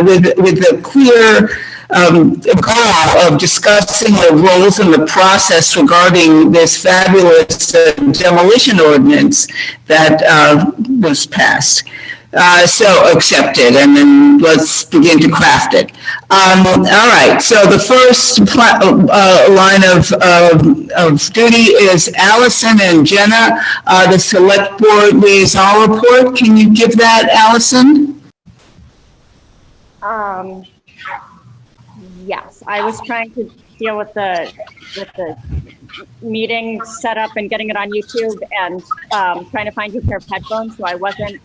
with the clear goal of discussing the roles and the process regarding this fabulous demolition ordinance that was passed. So accepted, and then let's begin to craft it. All right, so the first line of duty is Allison and Jenna, the Select Board Liaison Report. Can you give that, Allison? Yes, I was trying to deal with the meeting setup and getting it on YouTube, and trying to find a pair of headphones, so I wasn't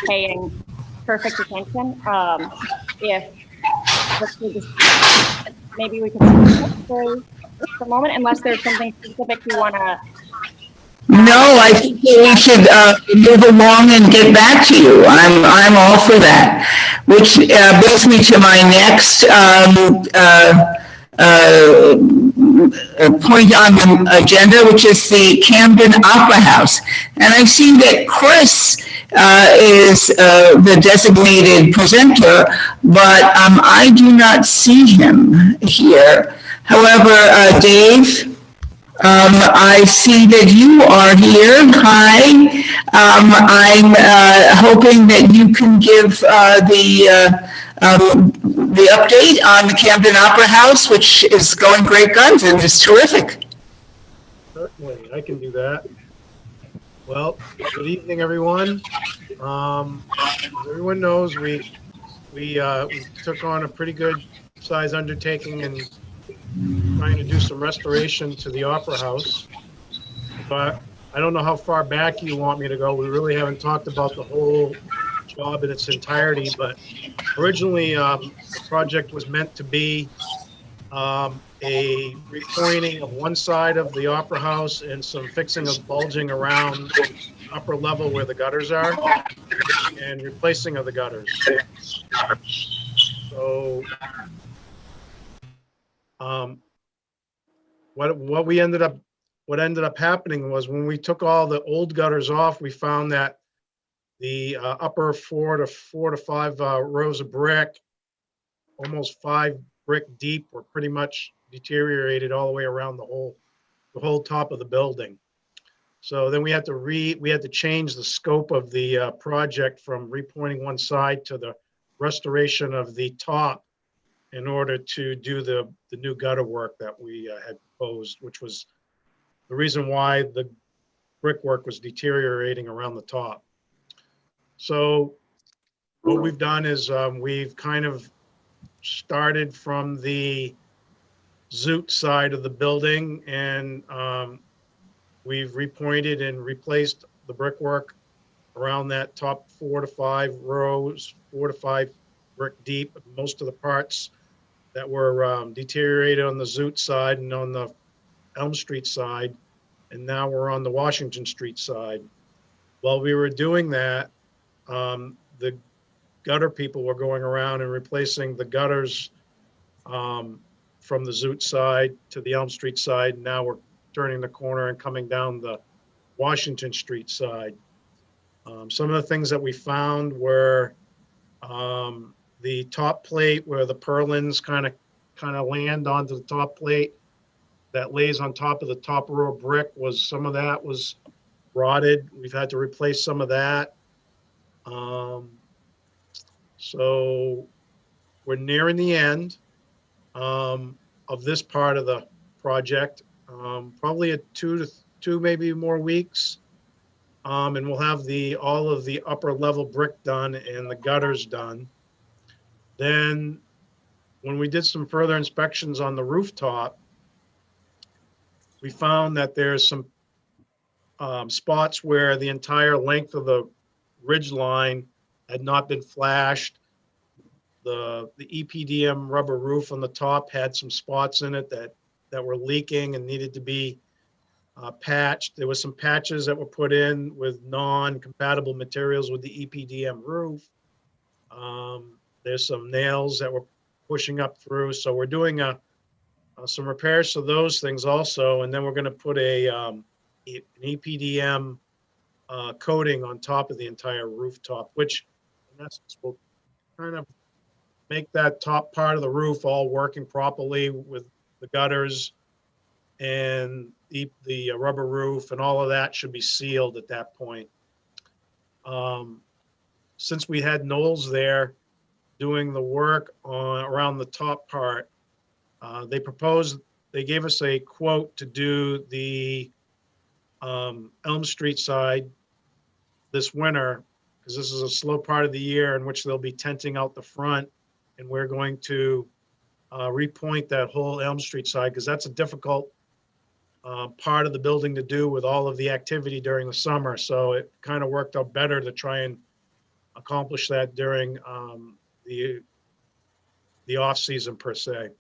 paying perfect attention. If maybe we can for the moment, unless there's something specific you want to. No, I think we should move along and get back to you. I'm all for that. Which brings me to my next point on the agenda, which is the Camden Opera House. And I see that Chris is the designated presenter, but I do not see him here. However, Dave, I see that you are here. Hi. I'm hoping that you can give the update on the Camden Opera House, which is going great guns and is terrific. Certainly, I can do that. Well, good evening, everyone. As everyone knows, we took on a pretty good size undertaking and trying to do some restoration to the Opera House. But I don't know how far back you want me to go. We really haven't talked about the whole job in its entirety, but originally the project was meant to be a repointing of one side of the Opera House and some fixing of bulging around upper level where the gutters are and replacing of the gutters. So what ended up happening was when we took all the old gutters off, we found that the upper four to five rows of brick, almost 5 brick deep, were pretty much deteriorated all the way around the whole top of the building. So then we had to change the scope of the project from repointing one side to the restoration of the top in order to do the new gutter work that we had proposed, which was the reason why the brickwork was deteriorating around the top. So what we've done is we've kind of started from the Zoot side of the building, and we've repointed and replaced the brickwork around that top 4 to 5 rows, 4 to 5 brick deep. Most of the parts that were deteriorated on the Zoot side and on the Elm Street side, and now we're on the Washington Street side. While we were doing that, the gutter people were going around and replacing the gutters from the Zoot side to the Elm Street side. Now we're turning the corner and coming down the Washington Street side. Some of the things that we found were the top plate where the purlins kind of land onto the top plate that lays on top of the top row of brick, some of that was rotted. We've had to replace some of that. So we're nearing the end of this part of the project. Probably 2 maybe more weeks, and we'll have all of the upper level brick done and the gutters done. Then when we did some further inspections on the rooftop, we found that there's some spots where the entire length of the ridge line had not been flashed. The EPDM rubber roof on the top had some spots in it that were leaking and needed to be patched. There was some patches that were put in with non-compatible materials with the EPDM roof. There's some nails that were pushing up through. So we're doing some repairs to those things also, and then we're going to put an EPDM coating on top of the entire rooftop, which in essence will kind of make that top part of the roof all working properly with the gutters and the rubber roof and all of that should be sealed at that point. Since we had Knowles there doing the work on around the top part, they gave us a quote to do the Elm Street side this winter, because this is a slow part of the year in which they'll be tenting out the front, and we're going to repoint that whole Elm Street side, because that's a difficult part of the building to do with all of the activity during the summer. So it kind of worked out better to try and accomplish that during the off season per se.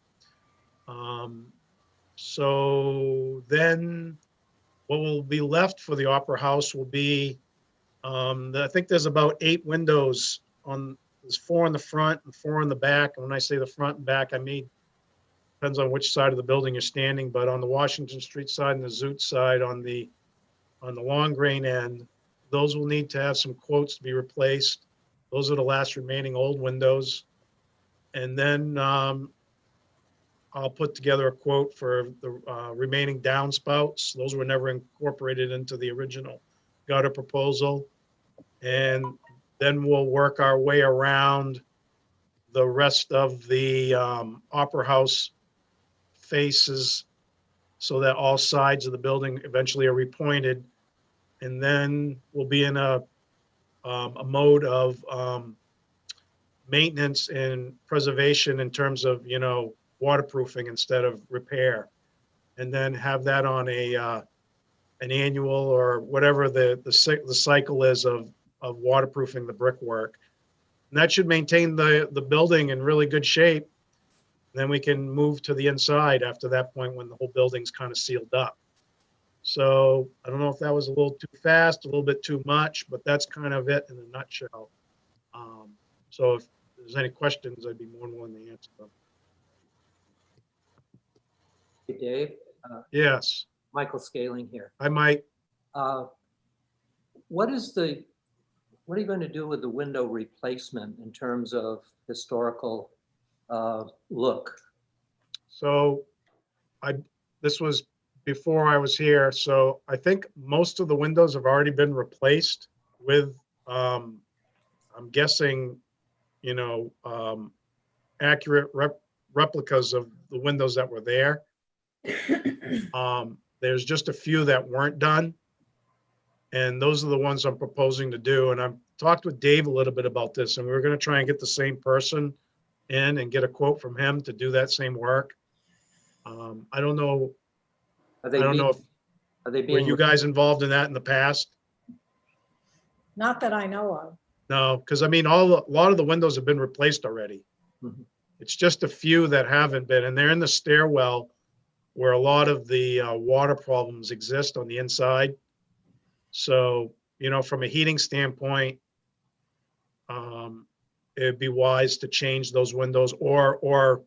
So then what will be left for the Opera House will be, I think there's about 8 windows there's 4 in the front and 4 in the back. And when I say the front and back, I mean, depends on which side of the building you're standing, but on the Washington Street side and the Zoot side on the long grain end, those will need to have some quotes to be replaced. Those are the last remaining old windows. And then I'll put together a quote for the remaining downspouts. Those were never incorporated into the original gutter proposal. And then we'll work our way around the rest of the Opera House faces so that all sides of the building eventually are repointed. And then we'll be in a mode of maintenance and preservation in terms of, waterproofing instead of repair. And then have that on an annual or whatever the cycle is of waterproofing the brickwork. And that should maintain the building in really good shape. Then we can move to the inside after that point when the whole building's kind of sealed up. So I don't know if that was a little too fast, a little bit too much, but that's kind of it in a nutshell. So if there's any questions, I'd be more than willing to answer them. Hey, Dave, Yes, Michael Scaling here. I might. What are you going to do with the window replacement in terms of historical look? So this was before I was here. So I think most of the windows have already been replaced with, I'm guessing, accurate replicas of the windows that were there. There's just a few that weren't done. And those are the ones I'm proposing to do. And I've talked with Dave a little bit about this, and we're going to try and get the same person in and get a quote from him to do that same work. I don't know. Are I don't know if Are they were being? you guys involved in that in the past? Not that I know of. No, because I mean, a lot of the windows have been replaced already. Mhm. It's just a few that haven't been, and they're in the stairwell where a lot of the water problems exist on the inside. So, from a heating standpoint, it'd be wise to change those windows or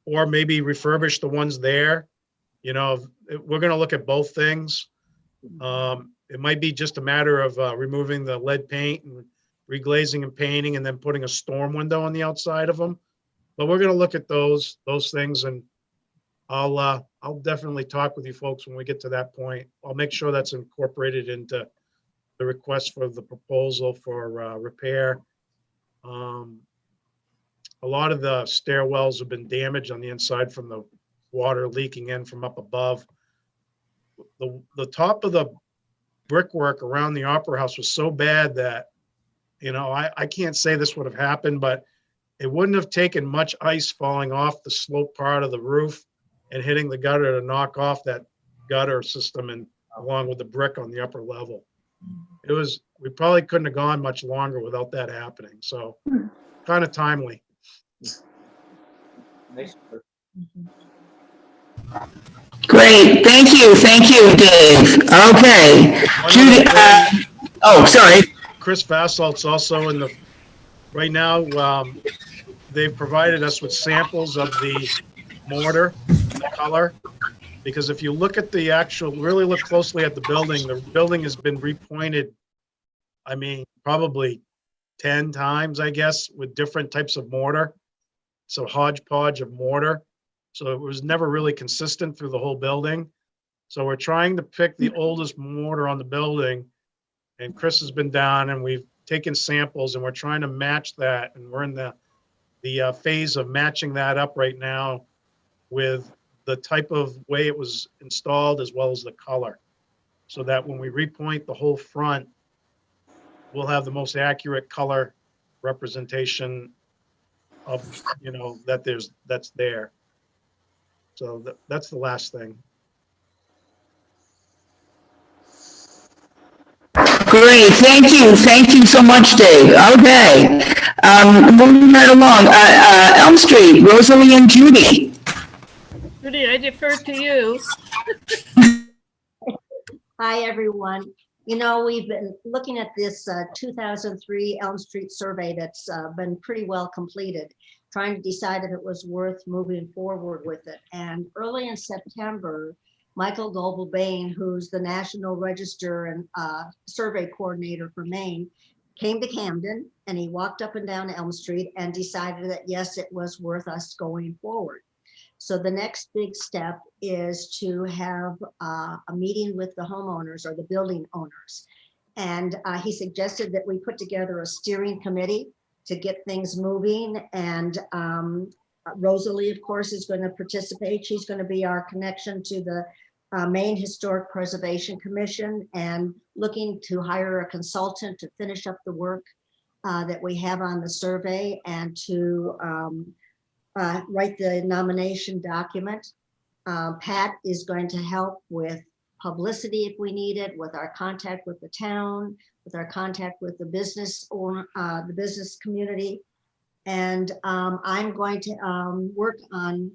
maybe refurbish the ones there. We're going to look at both things. It might be just a matter of removing the lead paint and reglazing and painting and then putting a storm window on the outside of them. But we're going to look at those things, and I'll definitely talk with you folks when we get to that point. I'll make sure that's incorporated into the request for the proposal for repair. A lot of the stairwells have been damaged on the inside from the water leaking in from up above. The top of the brickwork around the Opera House was so bad that, I can't say this would have happened, but it wouldn't have taken much ice falling off the slope part of the roof and hitting the gutter to knock off that gutter system and along with the brick on the upper level. We probably couldn't have gone much longer without that happening. So kind of timely. Nice work. Great, thank you, Dave. Okay. Judy, sorry. Chris Fassalt's also right now, they've provided us with samples of the mortar, the color, because if you look at really look closely at the building has been repointed, probably 10 times, I guess, with different types of mortar. it's a hodgepodge of mortar. So it was never really consistent through the whole building. So we're trying to pick the oldest mortar on the building. And Chris has been down and we've taken samples and we're trying to match that. And we're in the phase of matching that up right now with the type of way it was installed as well as the color. So that when we repoint the whole front, we'll have the most accurate color representation of, that's there. So that's the last thing. Great, thank you. Thank you so much, Dave. Okay. Moving right along. Elm Street, Rosalie and Judy. Judy, I defer to you. Hi, everyone. You know, we've been looking at this 2003 Elm Street survey that's been pretty well completed, trying to decide if it was worth moving forward with it. And early in September, Michael Goebel-Bain, who's the National Register and Survey Coordinator for Maine, came to Camden and he walked up and down Elm Street and decided that, yes, it was worth us going forward. So the next big step is to have a meeting with the homeowners or the building owners. And he suggested that we put together a steering committee to get things moving. And Rosalie, of course, is going to participate. She's going to be our connection to the Maine Historic Preservation Commission and looking to hire a consultant to finish up the work that we have on the survey and to write the nomination document. Pat is going to help with publicity if we need it, with our contact with the town, with our contact with the business or the business community. And I'm going to work on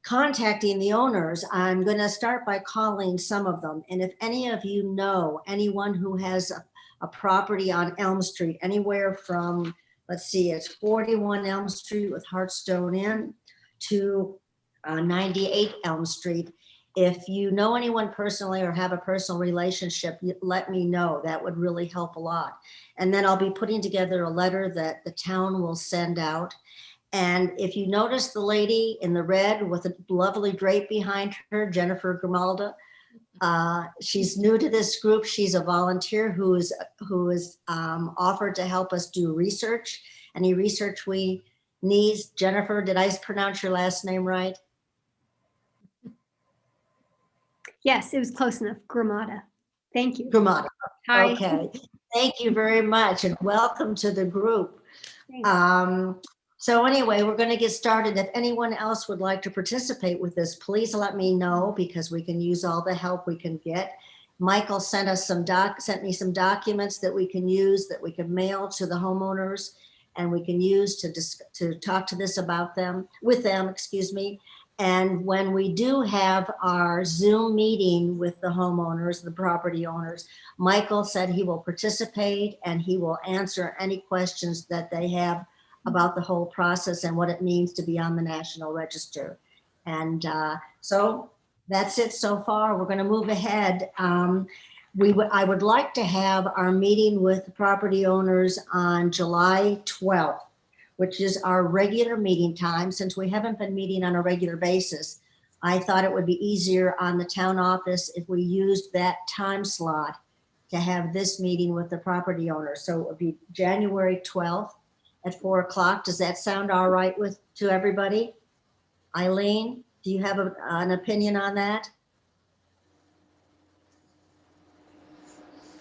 contacting the owners. I'm going to start by calling some of them. And if any of you know anyone who has a property on Elm Street, anywhere from, let's see, it's 41 Elm Street with Hearthstone Inn to 98 Elm Street. If you know anyone personally or have a personal relationship, let me know. That would really help a lot. And then I'll be putting together a letter that the town will send out. And if you notice the lady in the red with a lovely drape behind her, Jennifer Grimalda, she's new to this group. She's a volunteer who is offered to help us do research. Any research we need. Jennifer, did I pronounce your last name right? Yes, it was close enough. Gramada. Thank you. Gramada. Hi. Okay. Thank you very much and welcome to the group. Thanks. So anyway, we're going to get started. If anyone else would like to participate with this, please let me know because we can use all the help we can get. Michael sent us sent me some documents that we can use, that we can mail to the homeowners, and we can use to talk to this with them, excuse me. And when we do have our Zoom meeting with the homeowners, the property owners, Michael said he will participate and he will answer any questions that they have about the whole process and what it means to be on the National Register. And so that's it so far. We're going to move ahead. I would like to have our meeting with the property owners on July 12th, which is our regular meeting time. Since we haven't been meeting on a regular basis, I thought it would be easier on the town office if we used that time slot to have this meeting with the property owners. So it would be January 12th at 4 o'clock. Does that sound all right to everybody? Eileen, do you have an opinion on that?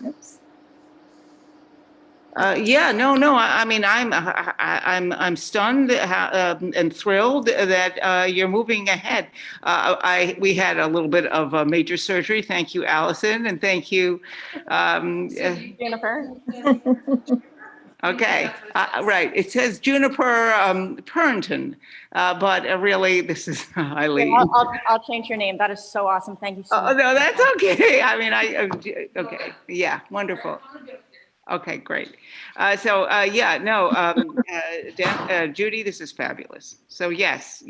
Oops. Yeah, no. I mean, I'm stunned and thrilled that you're moving ahead. We had a little bit of major surgery. Thank you, Allison, and thank you, Jennifer. Okay, right. It says Juniper Pernton, but really, this is Eileen. I'll change your name. That is so awesome. Thank you so Oh, much. no, that's okay. I mean, okay. Yeah, wonderful. Okay, great. Judy, this is fabulous. So yes,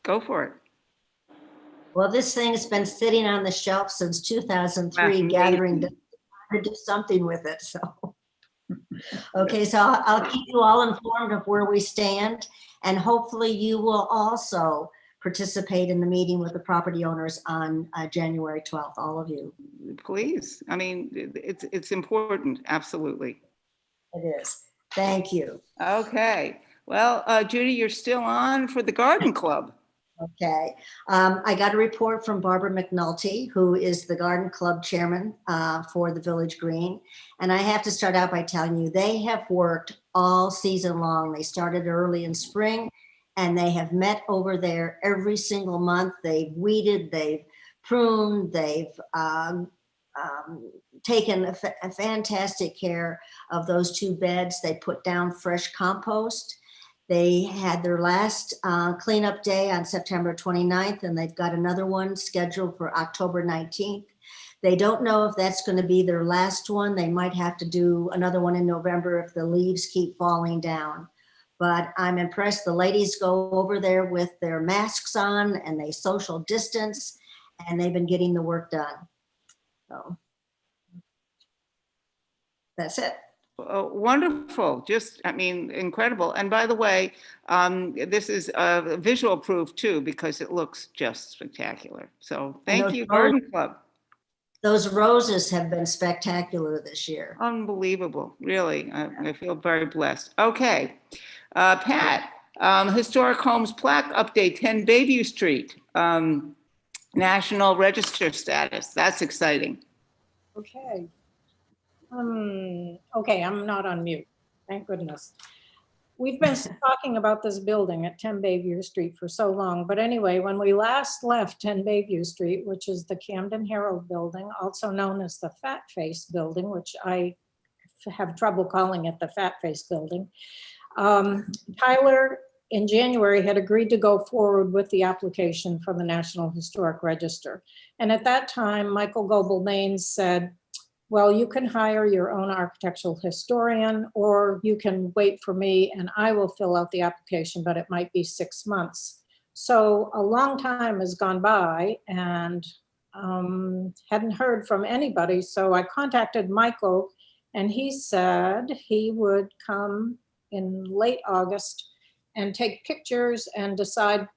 go for it. Well, this thing has been sitting on the shelf since 2003, gathering to do something with it. So Okay, so I'll keep you all informed of where we stand, and hopefully you will also participate in the meeting with the property owners on January 12th, all of you. Please. I mean, it's important. Absolutely. It is. Thank you. Okay. Well, Judy, you're still on for the garden club. Okay. I got a report from Barbara McNulty, who is the garden club chairman for the Village Green. And I have to start out by telling you, they have worked all season long. They started early in spring and they have met over there every single month. They've weeded, they've pruned, they've taken a fantastic care of those 2 beds. They put down fresh compost. They had their last cleanup day on September 29th, and they've got another one scheduled for October 19th. They don't know if that's going to be their last one. They might have to do another one in November if the leaves keep falling down. But I'm impressed. The ladies go over there with their masks on and they social distance, and they've been getting the work done. So that's it. Wonderful. Just, I mean, incredible. And by the way, this is visual proof too, because it looks just spectacular. So thank you, Garden Club. Those roses have been spectacular this year. Unbelievable, really. I feel very blessed. Okay, Pat, Historic Homes Plaque Update, 10 Bayview Street, National Register status. That's exciting. Okay. Okay, I'm not on mute. Thank goodness. We've been talking about this building at 10 Bayview Street for so long, but anyway, when we last left 10 Bayview Street, which is the Camden Herald building, also known as the Fat Face building, which I have trouble calling it the Fat Face building, Tyler in January had agreed to go forward with the application for the National Historic Register. And at that time, Michael Goebel-Maines said, well, you can hire your own architectural historian, or you can wait for me and I will fill out the application, but it might be 6 months. So a long time has gone by and hadn't heard from anybody. So I contacted Michael and he said he would come in late August and take pictures and decide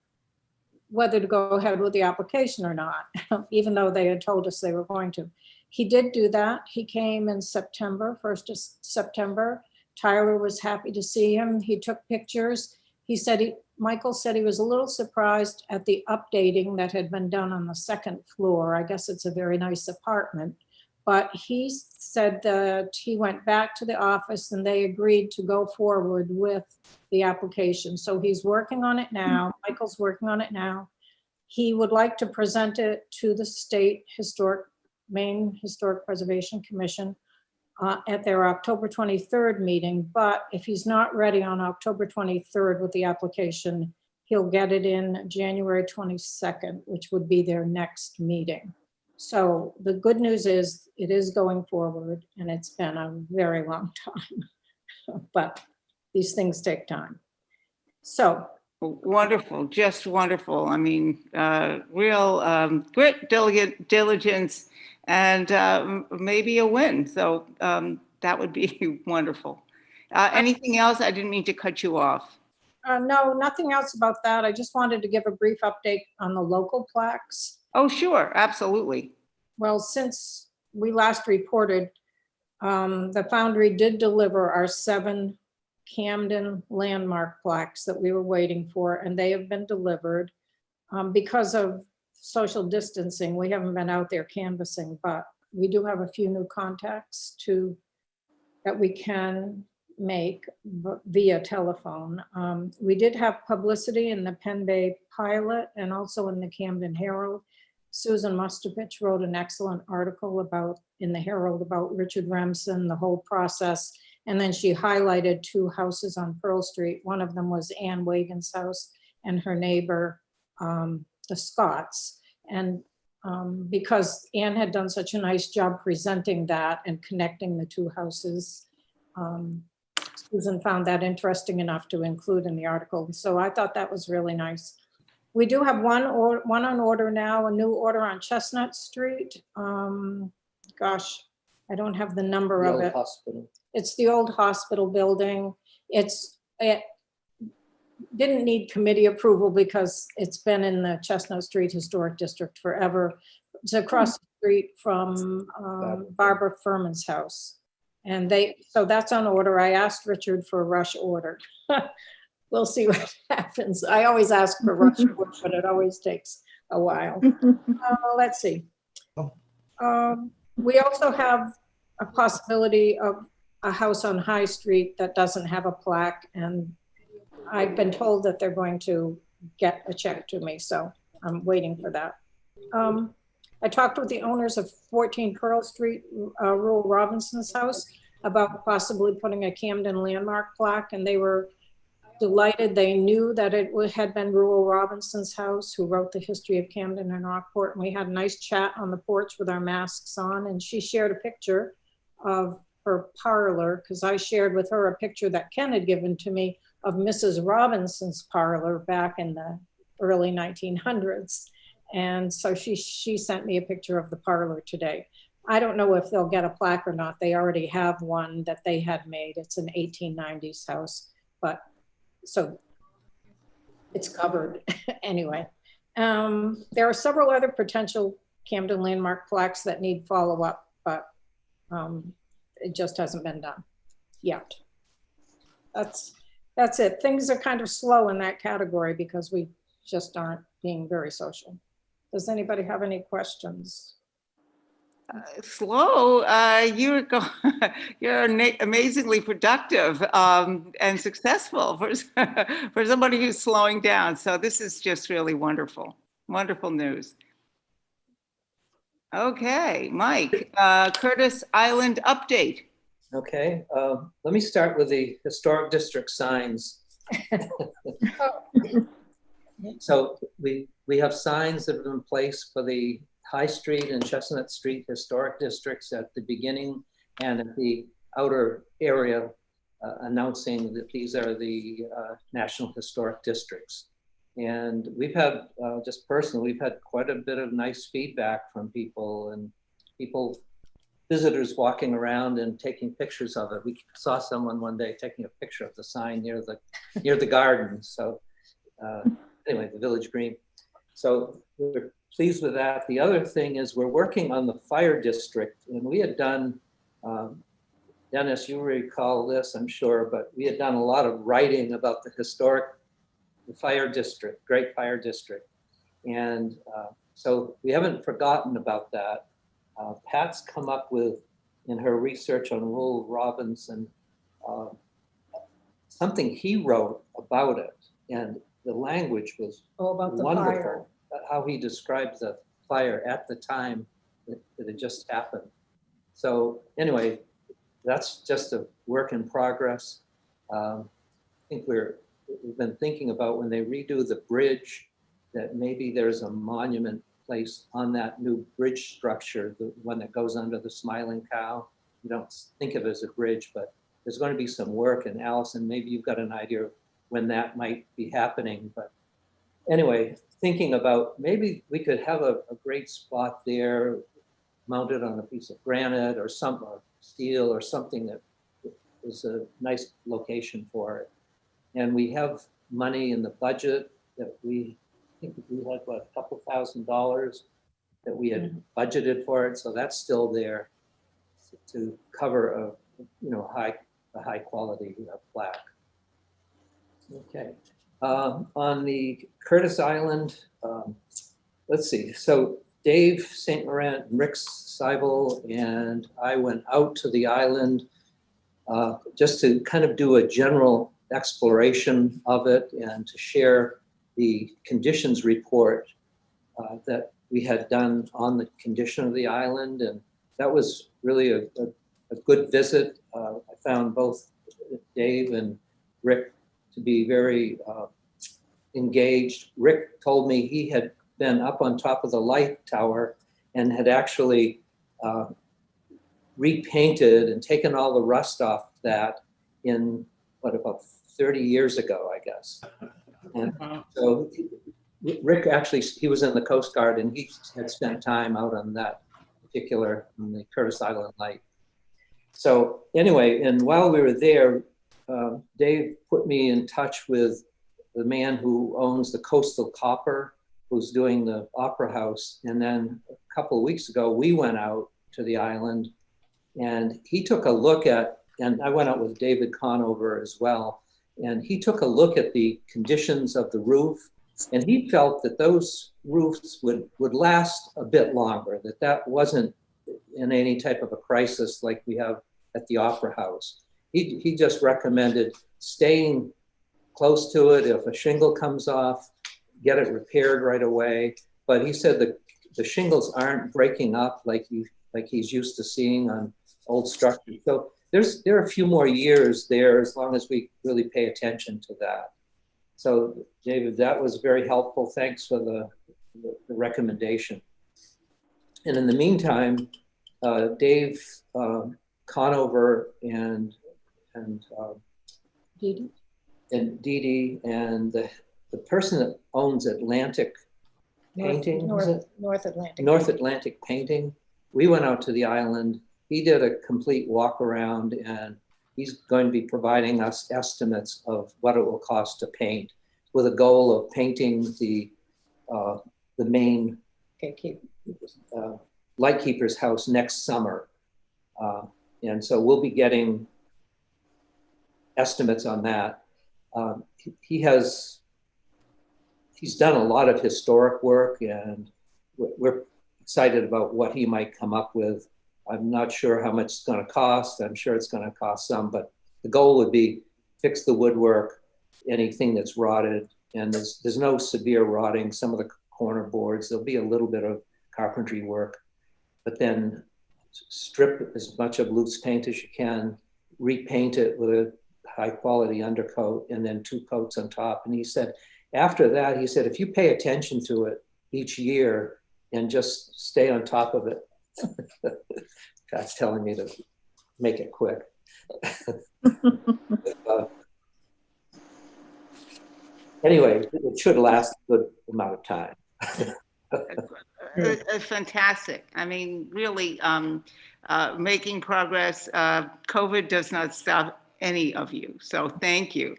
whether to go ahead with the application or not, even though they had told us they were going to. He did do that. He came in September, 1st of September. Tyler was happy to see him. He took pictures. He said, Michael said he was a little surprised at the updating that had been done on the 2nd floor. I guess it's a very nice apartment. But he said that he went back to the office and they agreed to go forward with the application. So he's working on it now. Michael's working on it now. He would like to present it to the state Maine Historic Preservation Commission at their October 23rd meeting. But if he's not ready on October 23rd with the application, he'll get it in January 22nd, which would be their next meeting. So the good news is it is going forward, and it's been a very long time, but these things take time. So. Wonderful, just wonderful. I mean, real grit, diligence, and maybe a win. So that would be wonderful. Anything else? I didn't mean to cut you off. No, nothing else about that. I just wanted to give a brief update on the local plaques. Oh, sure, absolutely. Well, since we last reported, the Foundry did deliver our 7 Camden landmark plaques that we were waiting for, and they have been delivered. Because of social distancing, we haven't been out there canvassing, but we do have a few new contacts that we can make via telephone. We did have publicity in the Penn Bay Pilot and also in the Camden Herald. Susan Mustovich wrote an excellent article in the Herald about Richard Remsen, the whole process. And then she highlighted 2 houses on Pearl Street. One of them was Ann Wagon's house and her neighbor, the Scotts. And because Ann had done such a nice job presenting that and connecting the 2 houses, Susan found that interesting enough to include in the article. So I thought that was really nice. We do have one on order now, a new order on Chestnut Street. Gosh, I don't have the number of it. Hospital. It's the old hospital building. It didn't need committee approval because it's been in the Chestnut Street Historic District forever. It's across the street from Barbara Furman's house. And so that's on order. I asked Richard for a rush order. We'll see what happens. I always ask for rush order, but it always takes a while. Let's see. We also have a possibility of a house on High Street that doesn't have a plaque, and I've been told that they're going to get a check to me, so I'm waiting for that. I talked with the owners of 14 Pearl Street, Rural Robinson's house, about possibly putting a Camden landmark plaque, and they were delighted. They knew that it had been Rural Robinson's house, who wrote the history of Camden and Rockport. And we had a nice chat on the porch with our masks on, and she shared a picture of her parlor, because I shared with her a picture that Ken had given to me of Mrs. Robinson's parlor back in the early 1900s. And so she sent me a picture of the parlor today. I don't know if they'll get a plaque or not. They already have one that they had made. It's an 1890s house, but so it's covered anyway. There are several other potential Camden landmark plaques that need follow-up, but it just hasn't been done yet. That's it. Things are kind of slow in that category because we just aren't being very social. Does anybody have any questions? Slow, you're amazingly productive and successful for somebody who's slowing down. So this is just really wonderful, wonderful news. Okay, Mike, Curtis Island update. Okay, let me start with the historic district signs. So we have signs that have been placed for the High Street and Chestnut Street historic districts at the beginning and at the outer area, announcing that these are the National Historic Districts. And we've had, just personally, we've had quite a bit of nice feedback from people and visitors walking around and taking pictures of it. We saw someone one day taking a picture of the sign near the garden. So anyway, the Village Green. So we're pleased with that. The other thing is we're working on the fire district, and we had done, Dennis, you recall this, I'm sure, but we had done a lot of writing about the fire district, Great Fire District. And so we haven't forgotten about that. Pat's come up with, in her research on Rural Robinson, something he wrote about it. And the language was About the wonderful. fire. How he describes the fire at the time that it just happened. So anyway, that's just a work in progress. I think we've been thinking about when they redo the bridge, that maybe there's a monument placed on that new bridge structure, the one that goes under the Smiling Cow. You don't think of it as a bridge, but there's going to be some work. And Allison, maybe you've got an idea of when that might be happening. But anyway, thinking about maybe we could have a great spot there mounted on a piece of granite or steel or something that is a nice location for it. And we have money in the budget that I think we had what, a couple $1,000 that we had budgeted for it. So that's still there to cover a high quality plaque. Okay. On the Curtis Island, let's see. So Dave St. Laurent, Rick Seibel, and I went out to the island just to kind of do a general exploration of it and to share the conditions report that we had done on the condition of the island. And that was really a good visit. I found both Dave and Rick to be very engaged. Rick told me he had been up on top of the light tower and had actually repainted and taken all the rust off that in about 30 years ago, I guess. And so Rick actually, he was in the Coast Guard and he had spent time out on that particular, on the Curtis Island light. So anyway, and while we were there, Dave put me in touch with the man who owns the Coastal Copper, who's doing the Opera House. And then a couple of weeks ago, we went out to the island and he took a look at, and I went out with David Conover as well, and he took a look at the conditions of the roof, and he felt that those roofs would last a bit longer, that wasn't in any type of a crisis like we have at the Opera House. He just recommended staying close to it. If a shingle comes off, get it repaired right away. But he said that the shingles aren't breaking up like he's used to seeing on old structures. So there are a few more years there as long as we really pay attention to that. So David, that was very helpful. Thanks for the recommendation. And in the meantime, Dave Conover and Dee Dee Dee and the person that owns Atlantic Painting, North Atlantic. North Atlantic Painting, we went out to the island. He did a complete walk around and he's going to be providing us estimates of what it will cost to paint with a goal of painting the main Lightkeeper's house next summer. And so we'll be getting estimates on that. He's done a lot of historic work and we're excited about what he might come up with. I'm not sure how much it's going to cost. I'm sure it's going to cost some, but the goal would be fix the woodwork, anything that's rotted, and there's no severe rotting. Some of the corner boards, there'll be a little bit of carpentry work, but then strip as much of loose paint as you can, repaint it with a high quality undercoat, and then 2 coats on top. And he said, after that, he said, if you pay attention to it each year and just stay on top of it, God's telling me to make it quick. Anyway, it should last a good amount of time. Fantastic. I mean, really making progress. COVID does not stop any of you. So thank you.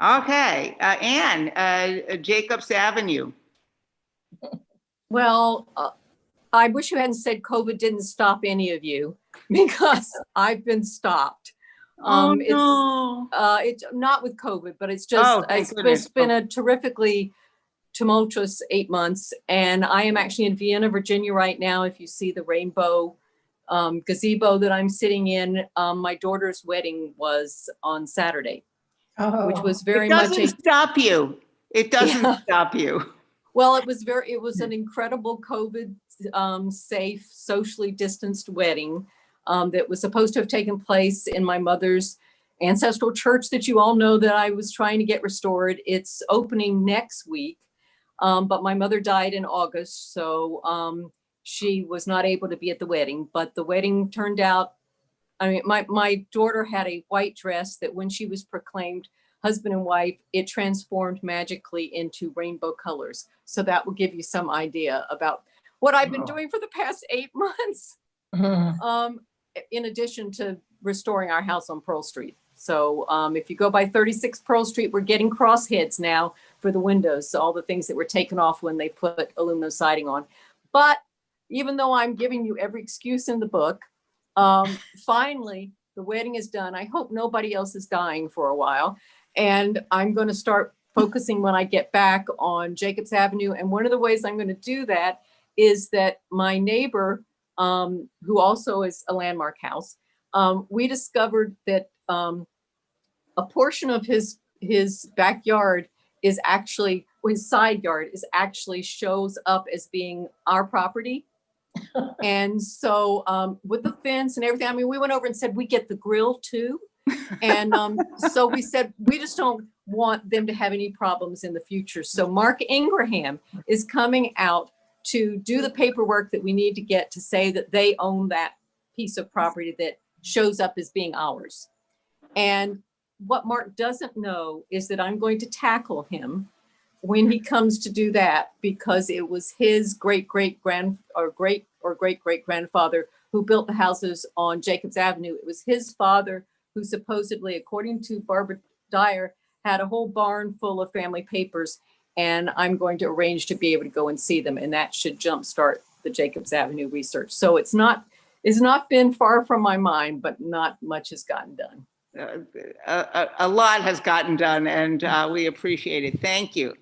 Okay, Anne, Jacobs Avenue. Well, I wish you hadn't said COVID didn't stop any of you because I've been stopped. It's not with COVID, but it's just, it's been a terrifically tumultuous 8 months. And I am actually in Vienna, Virginia right now. If you see the rainbow gazebo that I'm sitting in, my daughter's wedding was on Saturday, which was very much. It doesn't stop you. It doesn't stop you. Well, it was an incredible COVID safe, socially distanced wedding that was supposed to have taken place in my mother's ancestral church that you all know that I was trying to get restored. It's opening next week, but my mother died in August, so she was not able to be at the wedding. But the wedding turned out, I mean, my daughter had a white dress that when she was proclaimed husband and wife, it transformed magically into rainbow colors. So that will give you some idea about what I've been doing for the past 8 months, in addition to restoring our house on Pearl Street. So if you go by 36 Pearl Street, we're getting crossheads now for the windows. So all the things that were taken off when they put aluminum siding on. But even though I'm giving you every excuse in the book, finally, the wedding is done. I hope nobody else is dying for a while. And I'm going to start focusing when I get back on Jacobs Avenue. And one of the ways I'm going to do that is that my neighbor, who also is a landmark house, we discovered that a portion of his backyard is actually, or his side yard is actually shows up as being our property. And so with the fence and everything, I mean, we went over and said, we get the grill too. And so we said, we just don't want them to have any problems in the future. So Mark Ingraham is coming out to do the paperwork that we need to get to say that they own that piece of property that shows up as being ours. And what Mark doesn't know is that I'm going to tackle him when he comes to do that, because it was his great-great-grandfather who who built the houses on Jacobs Avenue. It was his father who supposedly, according to Barbara Dyer, had a whole barn full of family papers. And I'm going to arrange to be able to go and see them. And that should jumpstart the Jacobs Avenue research. So it's not been far from my mind, but not much has gotten done. A lot has gotten done, and we appreciate it. Thank you.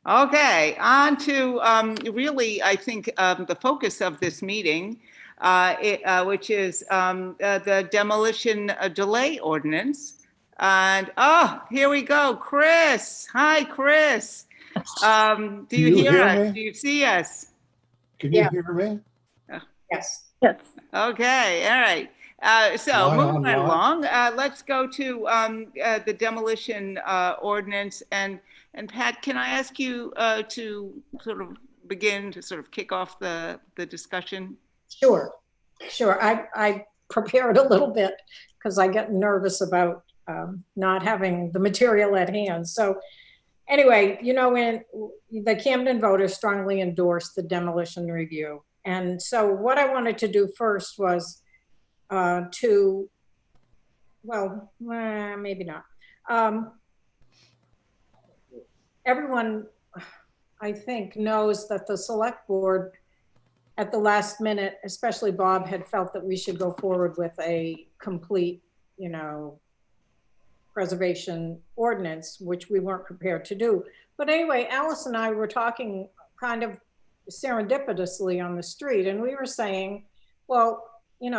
Okay, on to really, I think, the focus of this meeting, which is the demolition delay ordinance. And here we go, Chris. Hi, Chris. Do you hear us? me? Do you see us? Can you hear me? Yes. Yes. Okay, all right. So Am I moving right online? along, let's go to the demolition ordinance. And Pat, can I ask you to sort of begin to sort of kick off the discussion? Sure. I prepared a little bit because I get nervous about not having the material at hand. So anyway, when the Camden voters strongly endorsed the demolition review. And so what I wanted to do first was maybe not. Everyone, I think, knows that the select board at the last minute, especially Bob, had felt that we should go forward with a complete, preservation ordinance, which we weren't prepared to do. But anyway, Alice and I were talking kind of serendipitously on the street, and we were saying, well,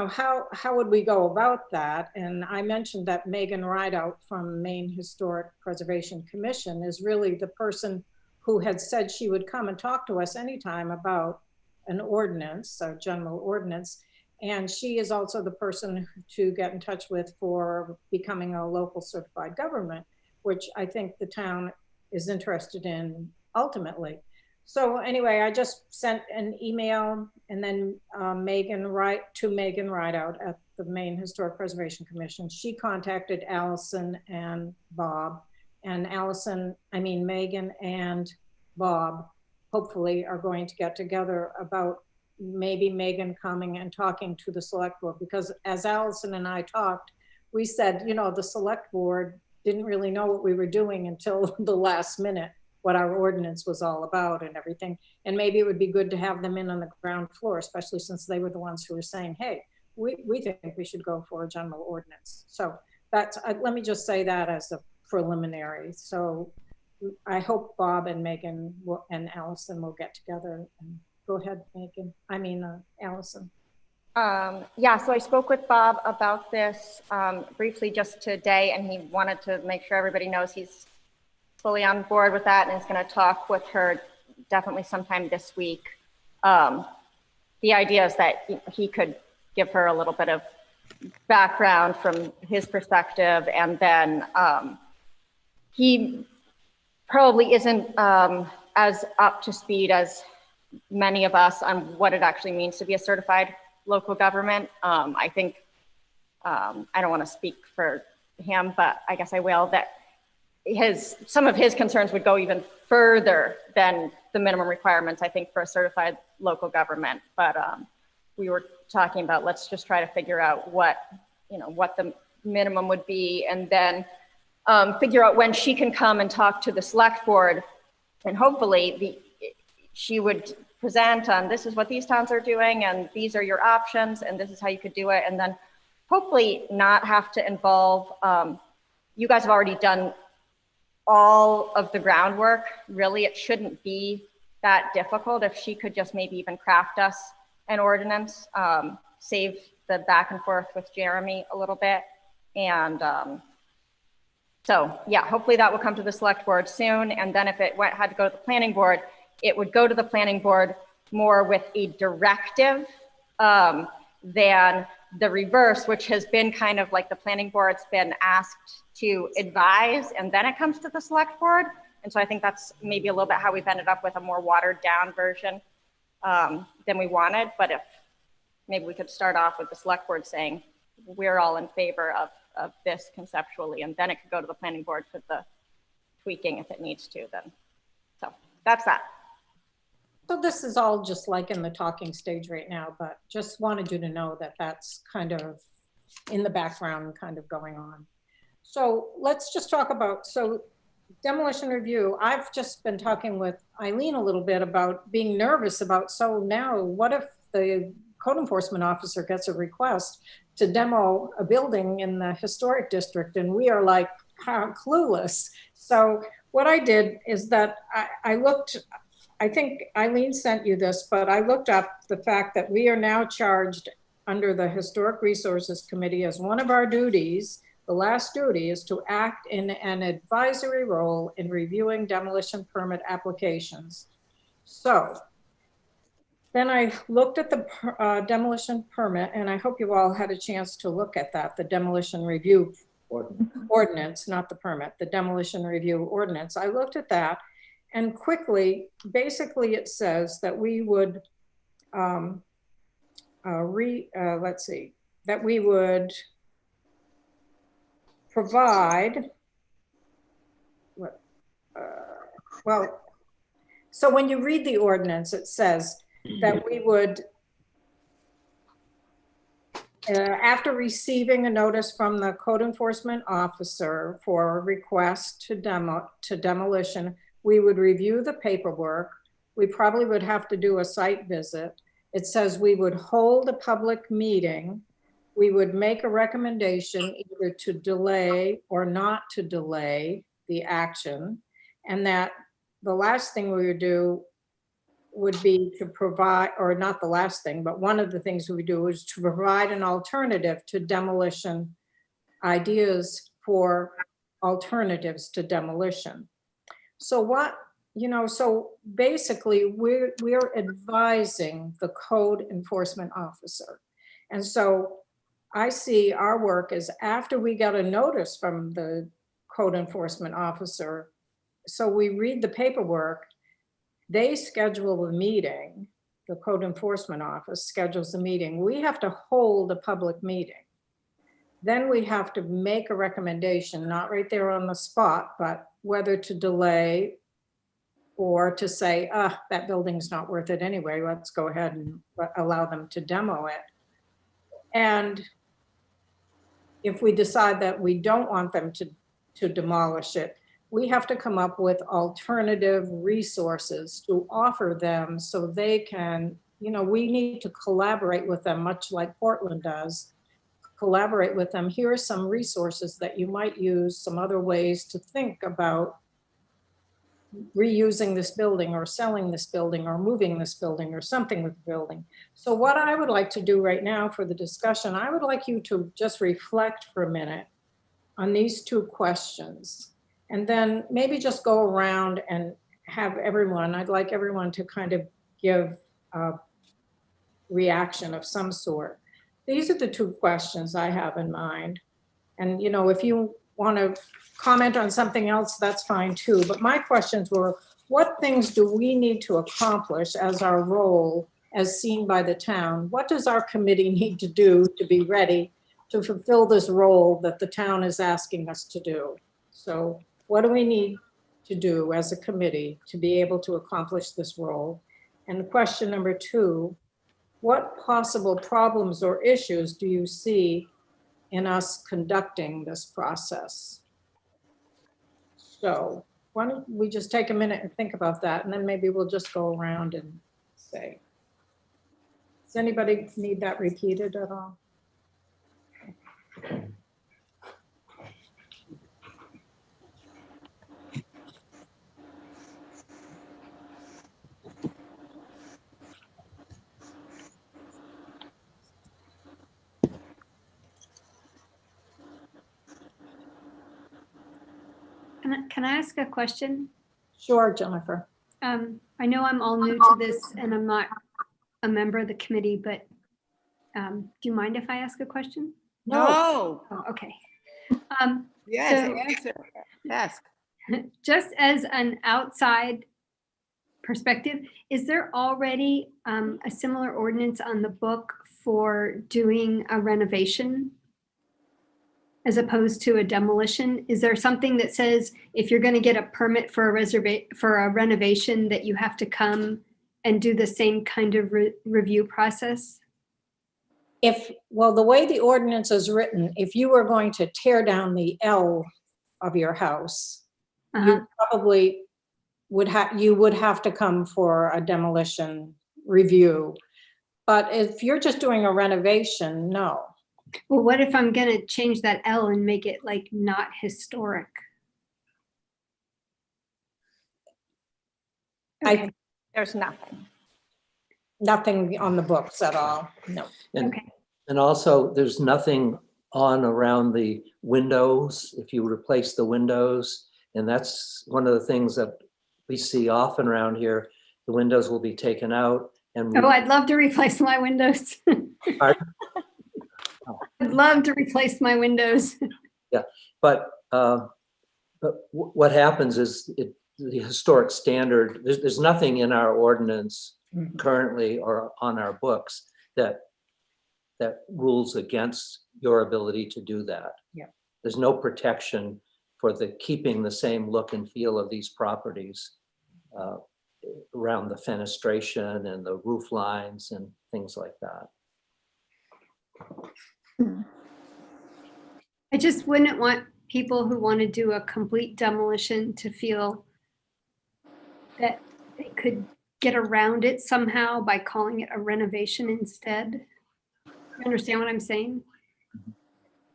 how would we go about that? And I mentioned that Megan Rideout from Maine Historic Preservation Commission is really the person who had said she would come and talk to us anytime about an ordinance, a general ordinance. And she is also the person to get in touch with for becoming a local certified government, which I think the town is interested in ultimately. So anyway, I just sent an email and then Megan Rideout at the Maine Historic Preservation Commission. She contacted Allison and Bob, and Megan and Bob hopefully are going to get together about maybe Megan coming and talking to the select board, because as Allison and I talked, we said, the select board didn't really know what we were doing until the last minute, what our ordinance was all about and everything. And maybe it would be good to have them in on the ground floor, especially since they were the ones who were saying, hey, we think we should go for a general ordinance. So that's, let me just say that as a preliminary. So I hope Bob and Megan and Allison will get together. And go ahead, Megan. Allison. Yeah, so I spoke with Bob about this briefly just today, and he wanted to make sure everybody knows he's fully on board with that and is going to talk with her definitely sometime this week. The idea is that he could give her a little bit of background from his perspective, and then he probably isn't as up to speed as many of us on what it actually means to be a certified local government. I think, I don't want to speak for him, but I guess I will, that some of his concerns would go even further than the minimum requirements, I think, for a certified local government. But we were talking about, let's just try to figure out what the minimum would be, and then figure out when she can come and talk to the select board, and hopefully she would present on, this is what these towns are doing, and these are your options, and this is how you could do it. And then hopefully not have to involve, you guys have already done all of the groundwork. Really, it shouldn't be that difficult if she could just maybe even craft us an ordinance, save the back and forth with Jeremy a little bit. And so yeah, hopefully that will come to the select board soon. And then if it had to go to the planning board, it would go to the planning board more with a directive than the reverse, which has been kind of like the planning board's been asked to advise, and then it comes to the select board. And so I think that's maybe a little bit how we've ended up with a more watered down version than we wanted. But if maybe we could start off with the select board saying, we're all in favor of this conceptually, and then it could go to the planning board for the tweaking if it needs to then. So that's that. So this is all just like in the talking stage right now, but just wanted you to know that that's kind of in the background kind of going on. So let's just talk about, so demolition review. I've just been talking with Eileen a little bit about being nervous about, so now what if the code enforcement officer gets a request to demo a building in the historic district and we are like clueless. So what I did is that I looked, I think Eileen sent you this, but I looked up the fact that we are now charged under the Historic Resources Committee as one of our duties. The last duty is to act in an advisory role in reviewing demolition permit applications. So then I looked at the demolition permit, and I hope you all had a chance to look at that, the demolition review ordinance, not the permit, the demolition review ordinance. I looked at that, and quickly, basically it says that we would, let's see, that we would provide, well, so when you read the ordinance, it says that we would, after receiving a notice from the code enforcement officer for a request to demolition, we would review the paperwork. We probably would have to do a site visit. It says we would hold a public meeting. We would make a recommendation either to delay or not to delay the action. And that the last thing we would do would be to provide, or not the last thing, but one of the things we would do is to provide an alternative to demolition, ideas for alternatives to demolition. So what, you know, so basically we're advising the code enforcement officer. And so I see our work as after we got a notice from the code enforcement officer, so we read the paperwork, they schedule a meeting, the code enforcement office schedules a meeting. We have to hold a public meeting. Then we have to make a recommendation, not right there on the spot, but whether to delay or to say, that building's not worth it anyway, let's go ahead and allow them to demo it. And if we decide that we don't want them to demolish it, we have to come up with alternative resources to offer them so they can, you know, we need to collaborate with them, much like Portland does. Collaborate with them. Here are some resources that you might use, some other ways to think about reusing this building or selling this building or moving this building or something with the building. So what I would like to do right now for the discussion, I would like you to just reflect for a minute on these two questions. And then maybe just go around and have everyone, I'd like everyone to kind of give a reaction of some sort. These are the two questions I have in mind. And, you know, if you want to comment on something else, that's fine too. But my questions were, what things do we need to accomplish as our role as seen by the town? What does our committee need to do to be ready to fulfill this role that the town is asking us to do? So what do we need to do as a committee to be able to accomplish this role? And question number two, what possible problems or issues do you see in us conducting this process? So why don't we just take a minute and think about that, and then maybe we'll just go around and say. Does anybody need that repeated at all? Can I ask a question? Sure, Jennifer. I know I'm all new to this and I'm not a member of the committee, but do you mind if I ask a question? No. Oh, okay. Yes, So- answer. Ask. Just as an outside perspective, is there already a similar ordinance on the book for doing a renovation as opposed to a demolition? Is there something that says if you're going to get a permit for a renovation that you have to come and do the same kind of review process? Well, the way the ordinance is written, if you were going to tear down the L of your house, you probably would have to come for a demolition review. But if you're just doing a renovation, no. Well, what if I'm gonna change that L and make it like not historic? Okay. There's nothing. Nothing on the books at all, no. And, Okay. and also, there's nothing on around the windows, if you replace the windows. And that's one of the things that we see often around here. The windows will be taken out and Oh, I'd love to replace my windows. Pardon? I'd love to replace my windows. But what happens is the historic standard, there's nothing in our ordinance currently or on our books that rules against your ability to do that. Yeah. There's no protection for keeping the same look and feel of these properties around the fenestration and the roof lines and things like that. I just wouldn't want people who want to do a complete demolition to feel that they could get around it somehow by calling it a renovation instead. You understand what I'm saying?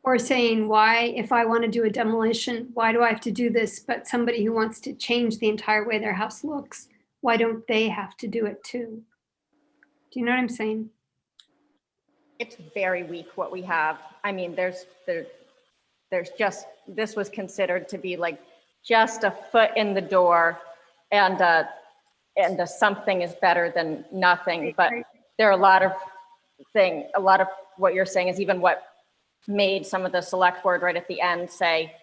Or saying, why, if I want to do a demolition, why do I have to do this? But somebody who wants to change the entire way their house looks, why don't they have to do it too? Do you know what I'm saying? It's very weak what we have. I mean, there's just, this was considered to be like just a foot in the door, and something is better than nothing. But there are a lot of what you're saying is even what made some of the select board right at the end say,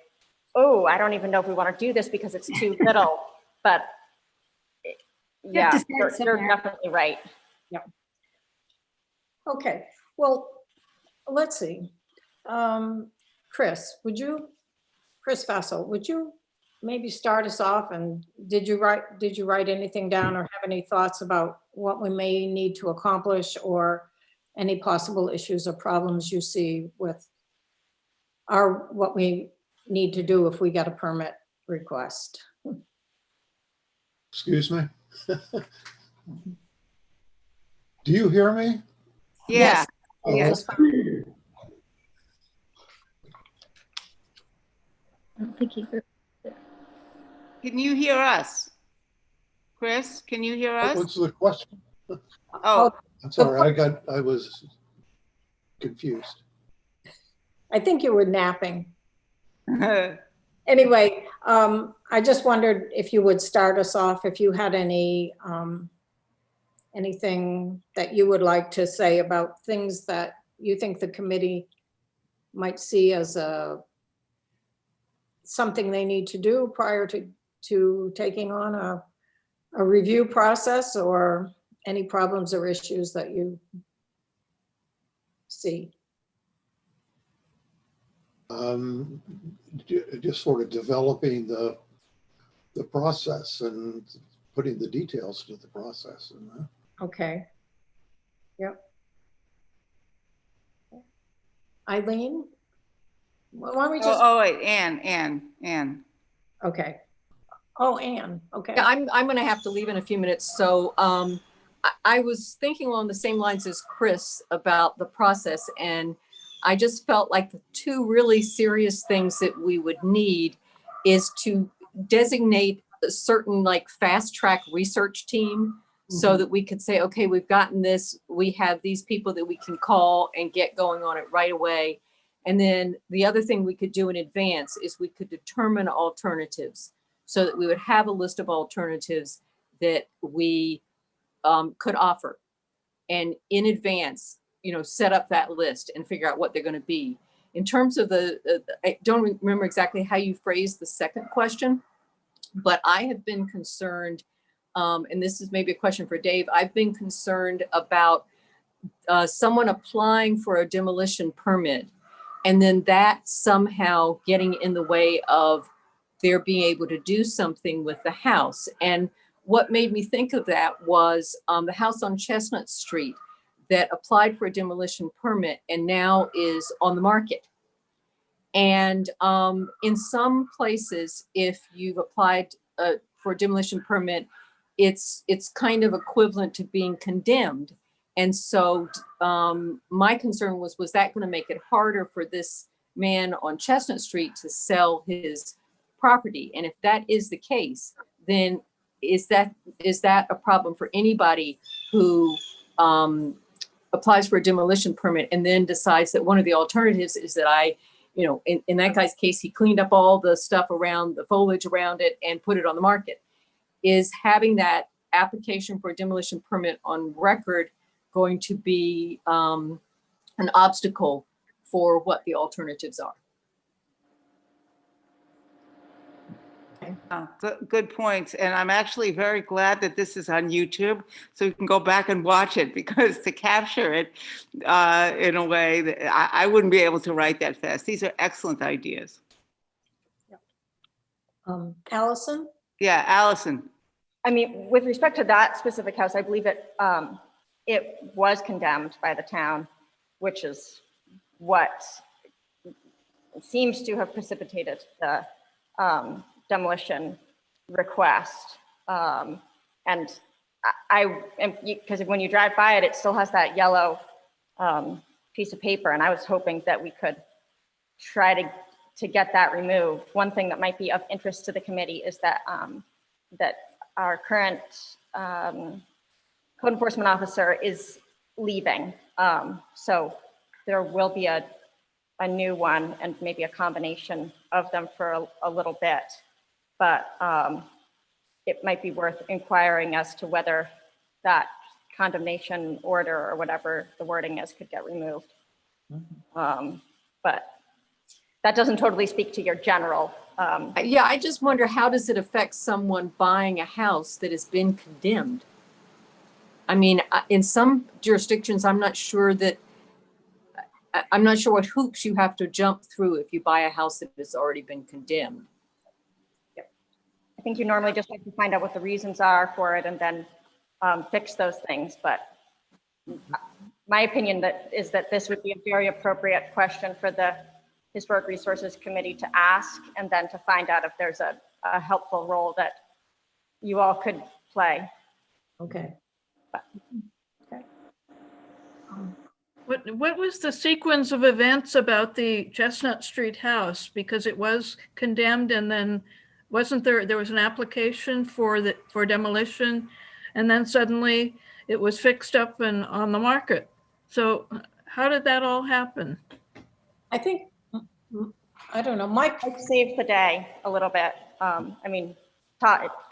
oh, I don't even know if we want to do this because it's too little. But yeah, you're definitely right. Yeah. Okay, well, let's see. Chris Fassel, would you maybe start us off, and did you write anything down or have any thoughts about what we may need to accomplish or any possible issues or problems you see with what we need to do if we get a permit request? Excuse me? Do you hear me? Yeah. Oh, Yes. okay. I don't think he heard. Can you hear us? Chris, can you hear us? What's the question? Oh, I'm sorry, I was confused. I think you were napping. Anyway, I just wondered if you would start us off, if you had anything that you would like to say about things that you think the committee might see as something they need to do prior to taking on a review process, or any problems or issues that you see. Just sort of developing the process and putting the details to the process. Okay. Yep. Eileen? Why don't we just, wait, Ann. okay. Oh, Anne, okay. Yeah, I'm going to have to leave in a few minutes. So I was thinking along the same lines as Chris about the process, and I just felt like the two really serious things that we would need is to designate a certain like fast track research team, so that we could say, okay, we've gotten this, we have these people that we can call and get going on it right away. And then the other thing we could do in advance is we could determine alternatives, so that we would have a list of alternatives that we could offer. And in advance, set up that list and figure out what they're going to be. In terms of I don't remember exactly how you phrased the second question, but I have been concerned, and this is maybe a question for Dave, I've been concerned about someone applying for a demolition permit, and then that somehow getting in the way of their being able to do something with the house. And what made me think of that was the house on Chestnut Street that applied for a demolition permit and now is on the market. And in some places, if you've applied for a demolition permit, it's kind of equivalent to being condemned. And so my concern was that going to make it harder for this man on Chestnut Street to sell his property? And if that is the case, then is that a problem for anybody who applies for a demolition permit and then decides that one of the alternatives is that in that guy's case, he cleaned up all the stuff around the foliage around it and put it on the market. Is having that application for a demolition permit on record going to be an obstacle for what the alternatives are? Good points. And I'm actually very glad that this is on YouTube, so you can go back and watch it, because to capture it in a way that I wouldn't be able to write that fast. These are excellent ideas. Allison? Yeah, Allison. I mean, with respect to that specific house, I believe it was condemned by the town, which is what seems to have precipitated the demolition request. And because when you drive by it, it still has that yellow piece of paper, and I was hoping that we could try to get that removed. One thing that might be of interest to the committee is that that our current code enforcement officer is leaving. So there will be a new one, and maybe a combination of them for a little bit. But it might be worth inquiring as to whether that condemnation order, or whatever the wording is, could get removed. But that doesn't totally speak to your general. Yeah, I just wonder, how does it affect someone buying a house that has been condemned? I mean, in some jurisdictions, I'm not sure what hoops you have to jump through if you buy a house that has already been condemned. I think you normally just have to find out what the reasons are for it and then fix those things. But my opinion is that this would be a very appropriate question for the Historic Resources Committee to ask, and then to find out if there's a helpful role that you all could play. Okay. Okay. What was the sequence of events about the Chestnut Street house? Because it was condemned, and then wasn't there was an application for demolition, and then suddenly it was fixed up and on the market. So how did that all happen? I think, I don't know, Mike. I'd save the day a little bit. I mean,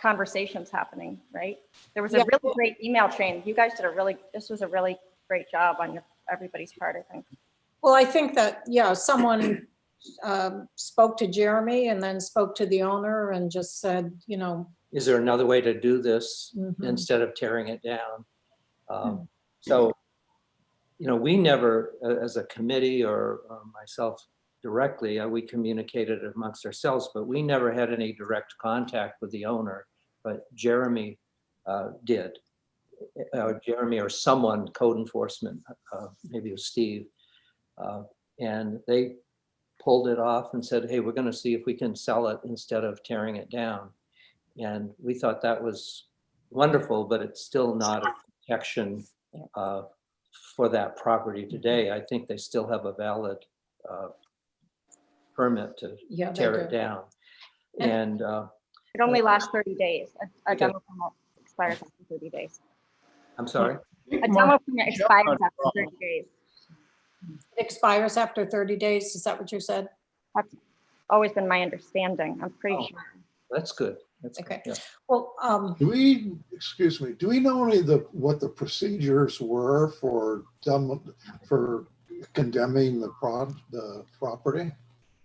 conversations happening, right? There was a really great email chain. You guys did this was a really great job on everybody's part, I think. Well, I think that, someone spoke to Jeremy and then spoke to the owner and just said, Is there another way to do this instead of tearing it down? So, we never, as a committee or myself directly, we communicated amongst ourselves, but we never had any direct contact with the owner. But Jeremy did. Jeremy or someone, code enforcement, maybe it was Steve, and they pulled it off and said, hey, we're going to see if we can sell it instead of tearing it down. And we thought that was wonderful, but it's still not a protection for that property today. I think they still have a valid permit to tear it down. And it only lasts 30 days. A demo permit expires after 30 days. I'm sorry? A demo permit expires after 30 days. Expires after 30 days. Is that what you said? That's always been my understanding. I'm pretty sure. That's good. That's Okay. Good, yeah. Well, Do we know what the procedures were for condemning the property?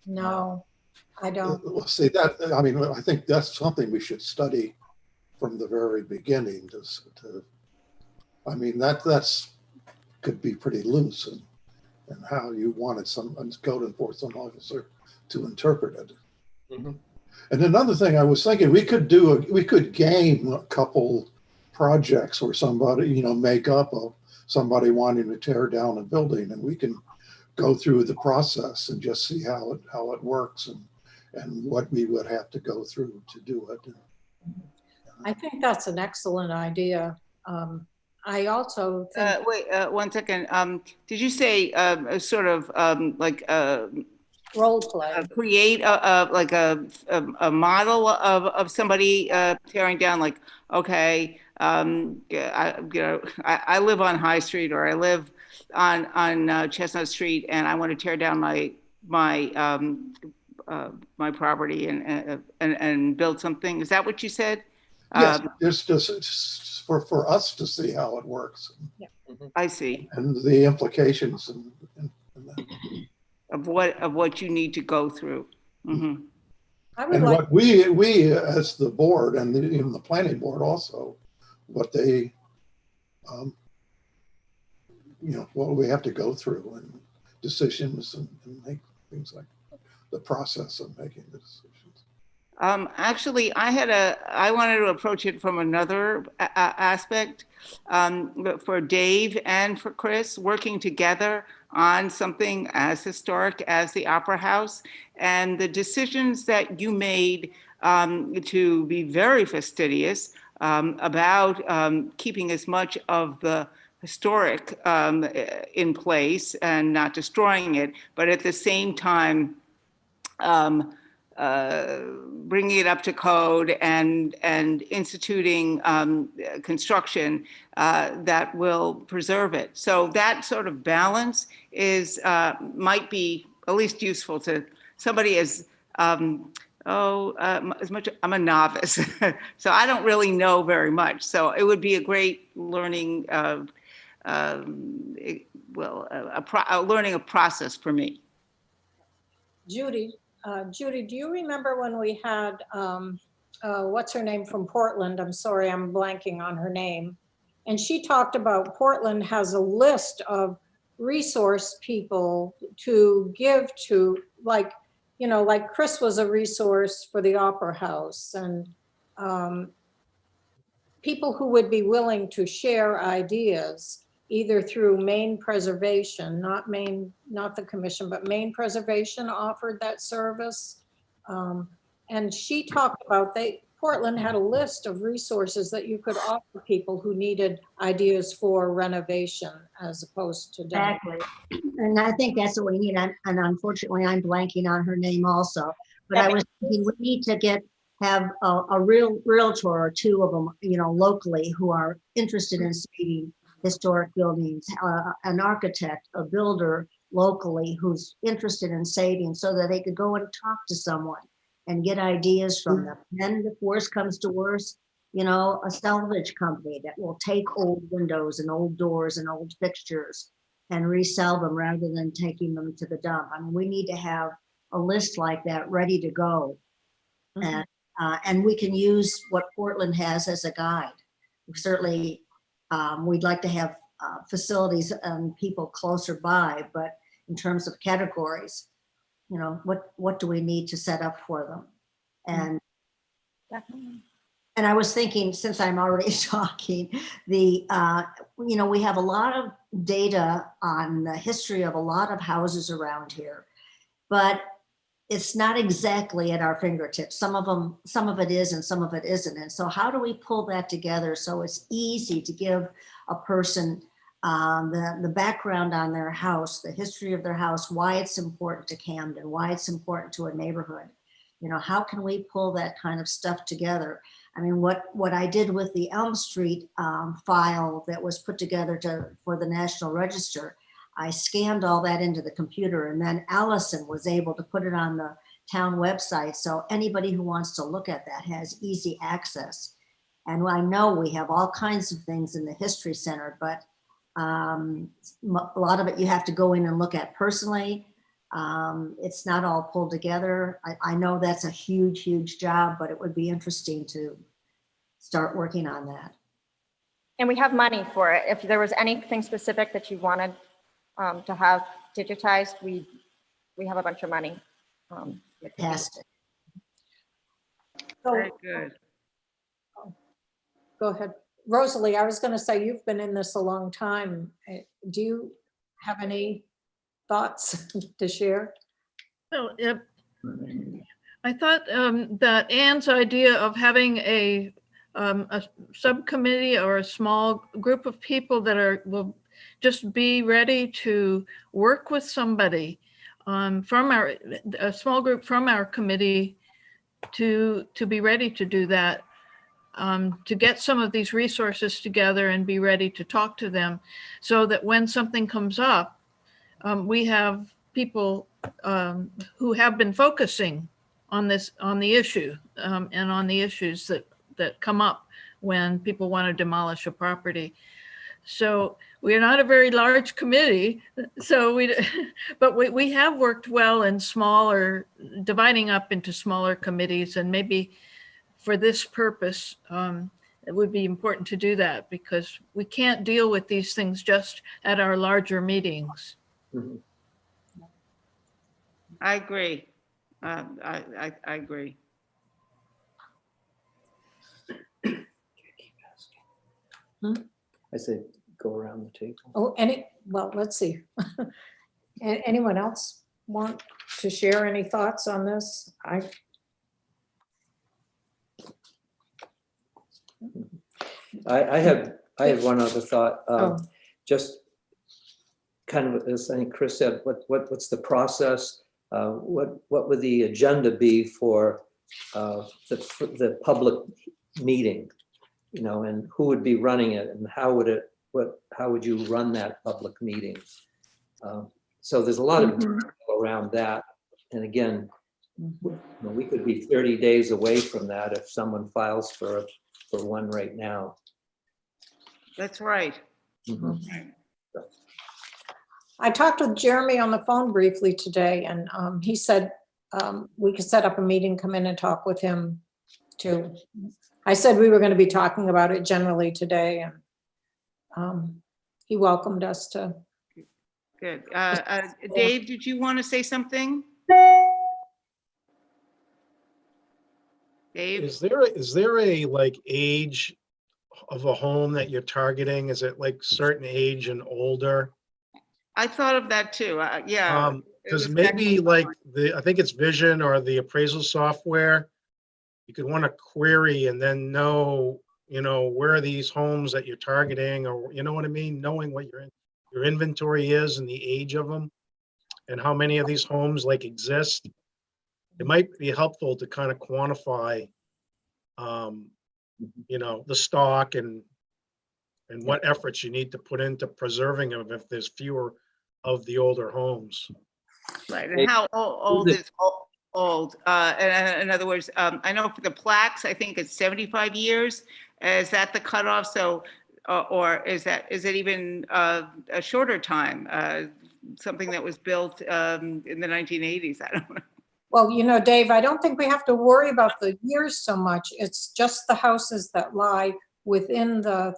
no, I don't. Let's see that. I mean, I think that's something we should study from the very beginning. I mean, that's could be pretty loose, and how you wanted some code enforcement officer to interpret it. And another thing I was thinking, we could game a couple projects where somebody, make up of somebody wanting to tear down a building, and we can go through the process and just see how it works and what we would have to go through to do it. I think that's an excellent idea. I also think, Wait, 1 second. Did you say sort of like role play. create like a model of somebody tearing down, like, okay, yeah, I live on High Street, or I live on Chestnut Street, and I want to tear down my property and build something. Is that what you said? Yes, just for us to see how it works. Yeah. I see. And the implications and that. Of what you need to go through. Mm-hmm. I would And like, what we as the board and even the planning board also, what they, what we have to go through and decisions and make things like the process of making the decisions. Actually, I wanted to approach it from another aspect, but for Dave and for Chris, working together on something as historic as the Opera House, and the decisions that you made to be very fastidious about keeping as much of the historic in place and not destroying it, but at the same time bringing it up to code and instituting construction that will preserve it. So that sort of balance is might be at least useful to somebody as much. I'm a novice, so I don't really know very much. So it would be a great learning, learning a process for me. Judy, do you remember when we had, what's her name from Portland? I'm sorry, I'm blanking on her name. And she talked about Portland has a list of resource people to give to, like Chris was a resource for the Opera House, and people who would be willing to share ideas, either through Maine Preservation, not the commission, but Maine Preservation offered that service. And she talked about Portland had a list of resources that you could offer people who needed ideas for renovation as opposed to demolition. Exactly. And I think that's what we need. And unfortunately, I'm blanking on her name also. But I was thinking we need to have a real realtor or two of them, locally, who are interested in saving historic buildings, an architect, a builder locally who's interested in saving, so that they could go and talk to someone and get ideas from them. And if worst comes to worst, a salvage company that will take old windows and old doors and old fixtures and resell them rather than taking them to the dump. I mean, we need to have a list like that ready to go. Mm-hmm. And we can use what Portland has as a guide. Certainly, we'd like to have facilities and people closer by, but in terms of categories, what do we need to set up for them? And Definitely. And I was thinking, since I'm already talking, we have a lot of data on the history of a lot of houses around here, but it's not exactly at our fingertips. Some of it is and some of it isn't. And so how do we pull that together so it's easy to give a person the background on their house, the history of their house, why it's important to Camden, why it's important to a neighborhood? How can we pull that kind of stuff together? I mean, what I did with the Elm Street file that was put together for the National Register, I scanned all that into the computer, and then Allison was able to put it on the town website. So anybody who wants to look at that has easy access. And I know we have all kinds of things in the History Center, but a lot of it you have to go in and look at personally. It's not all pulled together. I know that's a huge, huge job, but it would be interesting to start working on that. And we have money for it. If there was anything specific that you wanted to have digitized, we have a bunch of money. Fantastic. Very So, good. go ahead. Rosalie, I was going to say, you've been in this a long time. Do you have any thoughts to share? Well, I thought that Anne's idea of having a subcommittee or a small group of people that will just be ready to work with somebody from a small group from our committee to be ready to do that, to get some of these resources together and be ready to talk to them, so that when something comes up, we have people who have been focusing on the issue, and on the issues that come up when people want to demolish a property. So we are not a very large committee, but we have worked well in smaller, dividing up into smaller committees, and maybe for this purpose, it would be important to do that, because we can't deal with these things just at our larger meetings. Mhm. I agree. I agree. I say go around the table. Oh, well, let's see. Anyone else want to share any thoughts on this? I have one other thought. Oh. Just kind of as I think Chris said, what's the process? What would the agenda be for the public meeting? You know, and who would be running it, and how would you run that public meeting? So there's a lot of around that. And again, you know, we could be 30 days away from that if someone files for one right now. That's right. Mhm. I talked with Jeremy on the phone briefly today, and he said we could set up a meeting, come in and talk with him too. I said we were going to be talking about it generally today, and he welcomed us to. Good. Dave, did you want to say something? Dave? Is there a like age of a home that you're targeting? Is it like certain age and older? I thought of that too. Yeah. it Because was maybe actually- like I think it's Vision or the appraisal software, you could want to query and then know, you know, where are these homes that you're targeting, or you know what I mean? Knowing what your inventory is and the age of them and how many of these homes like exist. It might be helpful to kind of quantify, you know, the stock and what efforts you need to put into preserving them if there's fewer of the older homes. Right. And how old is old? In other words, I know for the plaques, I think it's 75 years. Is that the cutoff? So, or is it even a shorter time? Something that was built in the 1980s? I don't know. Well, you know, Dave, I don't think we have to worry about the years so much. It's just the houses that lie within the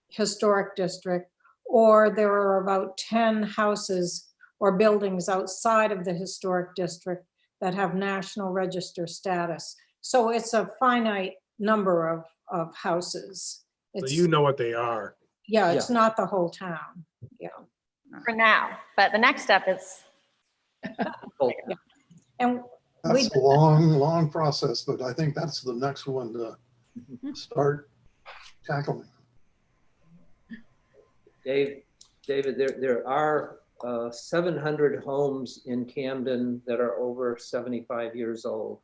historic district, or there are about 10 houses or buildings outside of the historic district that have National Register status. So it's a finite number of houses. So It's, you know what they are. yeah, it's not the whole town. Yeah. For now, but the next step is, And we, That's a long process, but I think that's the next one to start tackling. David, there are 700 homes in Camden that are over 75 years old.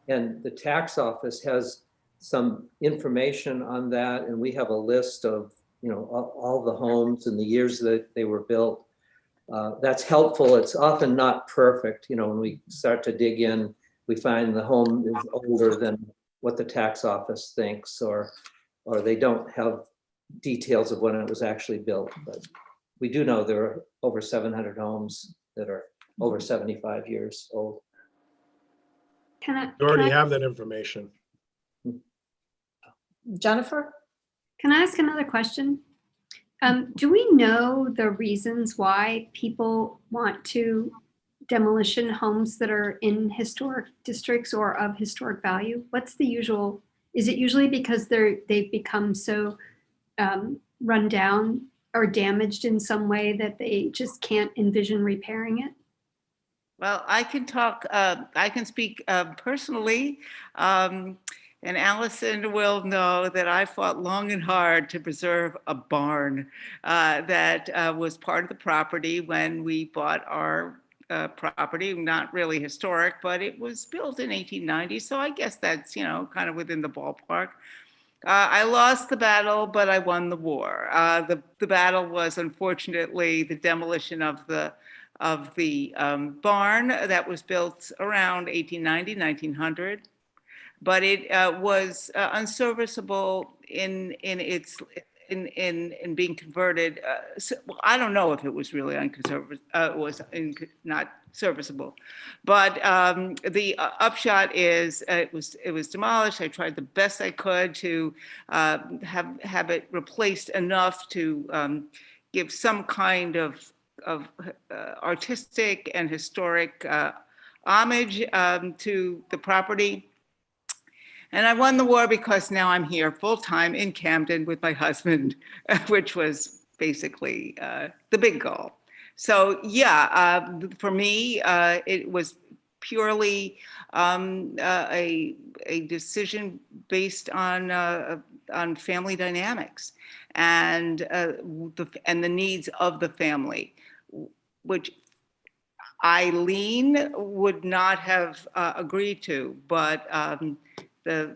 And the tax office has some information on that, and we have a list of, you know, all the homes and the years that they were built. That's helpful. It's often not perfect. You know, when we start to dig in, we find the home is older than what the tax office thinks, or they don't have details of when it was actually built. But we do know there are over 700 homes that are over 75 years old. Can You already have that information. Jennifer? Can I ask another question? Do we know the reasons why people want to demolition homes that are in historic districts or of historic value? What's the usual, is it usually because they've become so run down or damaged in some way that they just can't envision repairing it? Well, I can speak personally. And Allison will know that I fought long and hard to preserve a barn that was part of the property when we bought our property. Not really historic, but it was built in 1890. So I guess that's, kind of within the ballpark. I lost the battle, but I won the war. The battle was unfortunately the demolition of the barn that was built around 1890, 1900. But it was unserviceable in being converted. Well, I don't know if it was really not serviceable, but the upshot is it was demolished. I tried the best I could to have it replaced enough to give some kind of artistic and historic homage to the property. And I won the war because now I'm here full-time in Camden with my husband, which was basically the big goal. So yeah, for me, it was purely a decision based on family dynamics and the needs of the family, which Eileen would not have agreed to, but the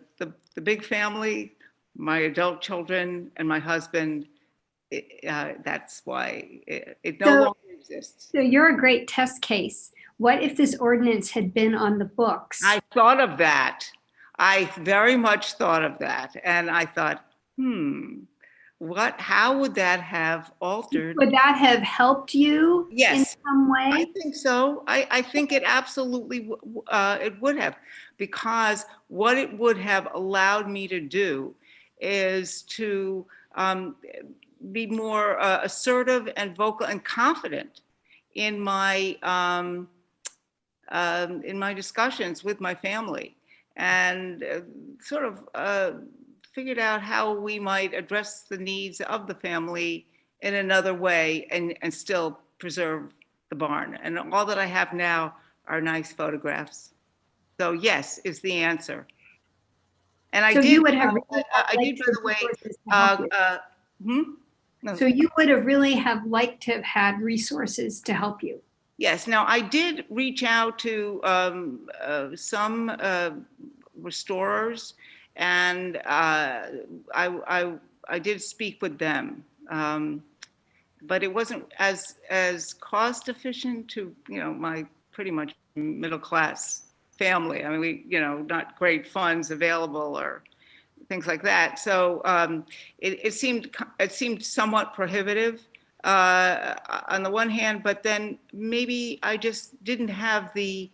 big family, my adult children, and my husband, that's why it no longer exists. So you're a great test case. What if this ordinance had been on the books? I thought of that. I very much thought of that. And I thought, how would that have altered? Would that have helped you Yes, in some way? I think so. I think it absolutely it would have, because what it would have allowed me to do is to be more assertive and vocal and confident in my discussions with my family, and sort of figured out how we might address the needs of the family in another way and still preserve the barn. And all that I have now are nice photographs. So yes is the answer. And I So did, you would have I did, by the way, No. So you would have really have liked to have had resources to help you. Yes. Now, I did reach out to some restorers, and I did speak with them, but it wasn't as cost efficient to my pretty much middle class family. I mean, we not great funds available or things like that. So it seemed somewhat prohibitive on the one hand, but then maybe I just didn't have the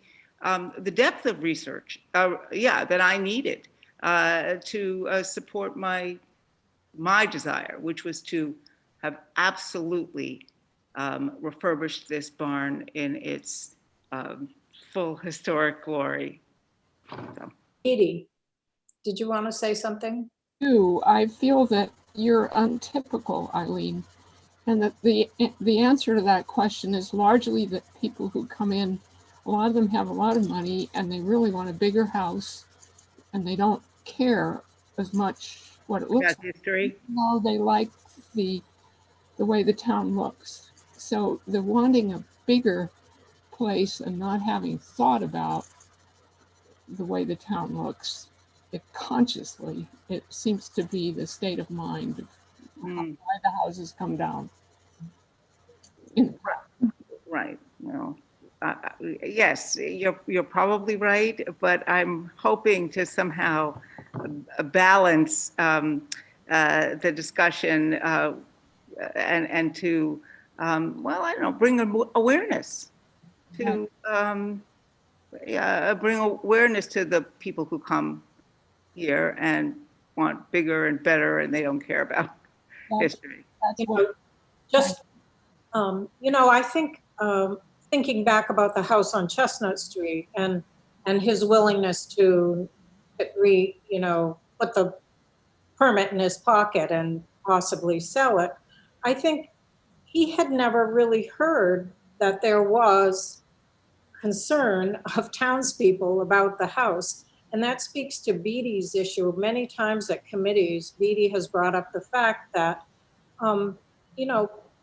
depth of research, that I needed to support my desire, which was to have absolutely refurbished this barn in its full historic glory. So. Edie, did you want to say something? I feel that you're untypical, Eileen, and that the answer to that question is largely that people who come in, a lot of them have a lot of money and they really want a bigger house, and they don't care as much what it looks like. History. No, they like the way the town looks. So they're wanting a bigger place and not having thought about the way the town looks. Consciously, it seems to be the state of mind of why the houses come down. Right. Well, yes, you're probably right, but I'm hoping to somehow balance the discussion and to I don't know, bring awareness to bring awareness to the people who come here and want bigger and better, and they don't care about history. I think thinking back about the house on Chestnut Street and his willingness to put the permit in his pocket and possibly sell it, I think he had never really heard that there was concern of townspeople about the house. And that speaks to Beatty's issue. Many times at committees, Beatty has brought up the fact that,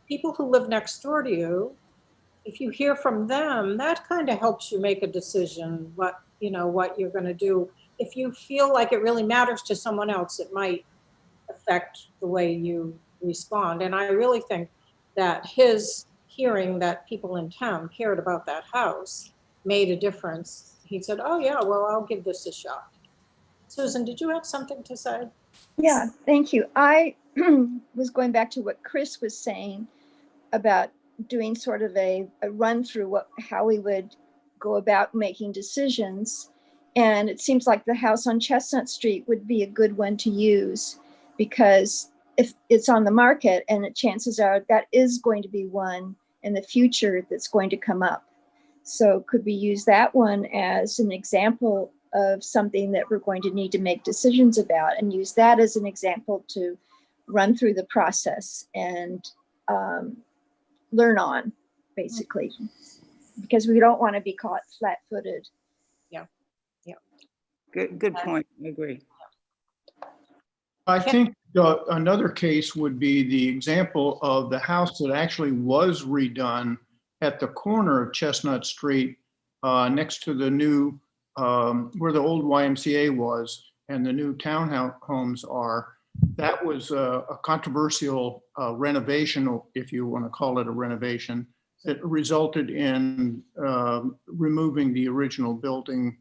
people who live next door to you, if you hear from them, that kind of helps you make a decision what you're going to do. If you feel like it really matters to someone else, it might affect the way you respond. And I really think that his hearing that people in town cared about that house made a difference. He said, oh yeah, well, I'll give this a shot. Susan, did you have something to say? Yeah, thank you. I was going back to what Chris was saying about doing sort of a run through how we would go about making decisions. And it seems like the house on Chestnut Street would be a good one to use, because if it's on the market, and the chances are that is going to be one in the future that's going to come up. So could we use that one as an example of something that we're going to need to make decisions about, and use that as an example to run through the process and learn on, basically, because we don't want to be caught flat-footed. Good point. I agree. I think another case would be the example of the house that actually was redone at the corner of Chestnut Street, next to the new, where the old YMCA was and the new townhomes are. That was a controversial renovation, if you want to call it a renovation, that resulted in removing the original building,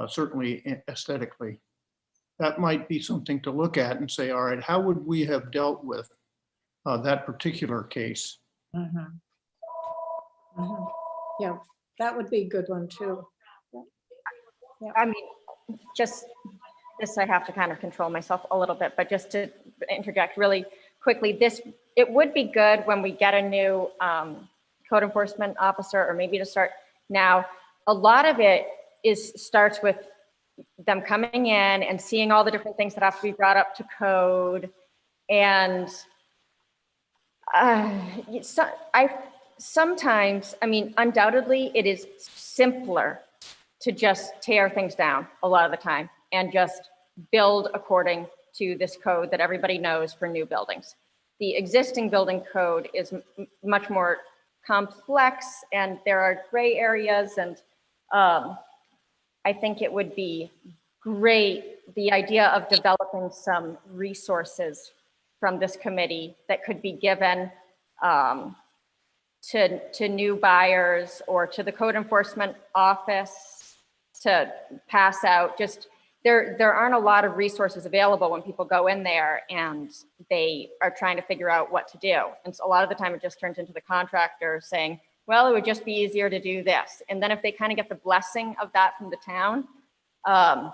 certainly aesthetically. That might be something to look at and say, all right, how would we have dealt with that particular case? Yeah, that would be a good one too. I mean, just this, I have to kind of control myself a little bit, but just to interject really quickly, it would be good when we get a new code enforcement officer, or maybe to start now. A lot of it starts with them coming in and seeing all the different things that have to be brought up to code. And sometimes, I mean, undoubtedly it is simpler to just tear things down a lot of the time and just build according to this code that everybody knows for new buildings. The existing building code is much more complex, and there are gray areas, and I think it would be great, the idea of developing some resources from this committee that could be given to new buyers or to the code enforcement office to pass out. Just there aren't a lot of resources available when people go in there and they are trying to figure out what to do. And so a lot of the time it just turns into the contractor saying, well, it would just be easier to do this. And then if they kind of get the blessing of that from the town, I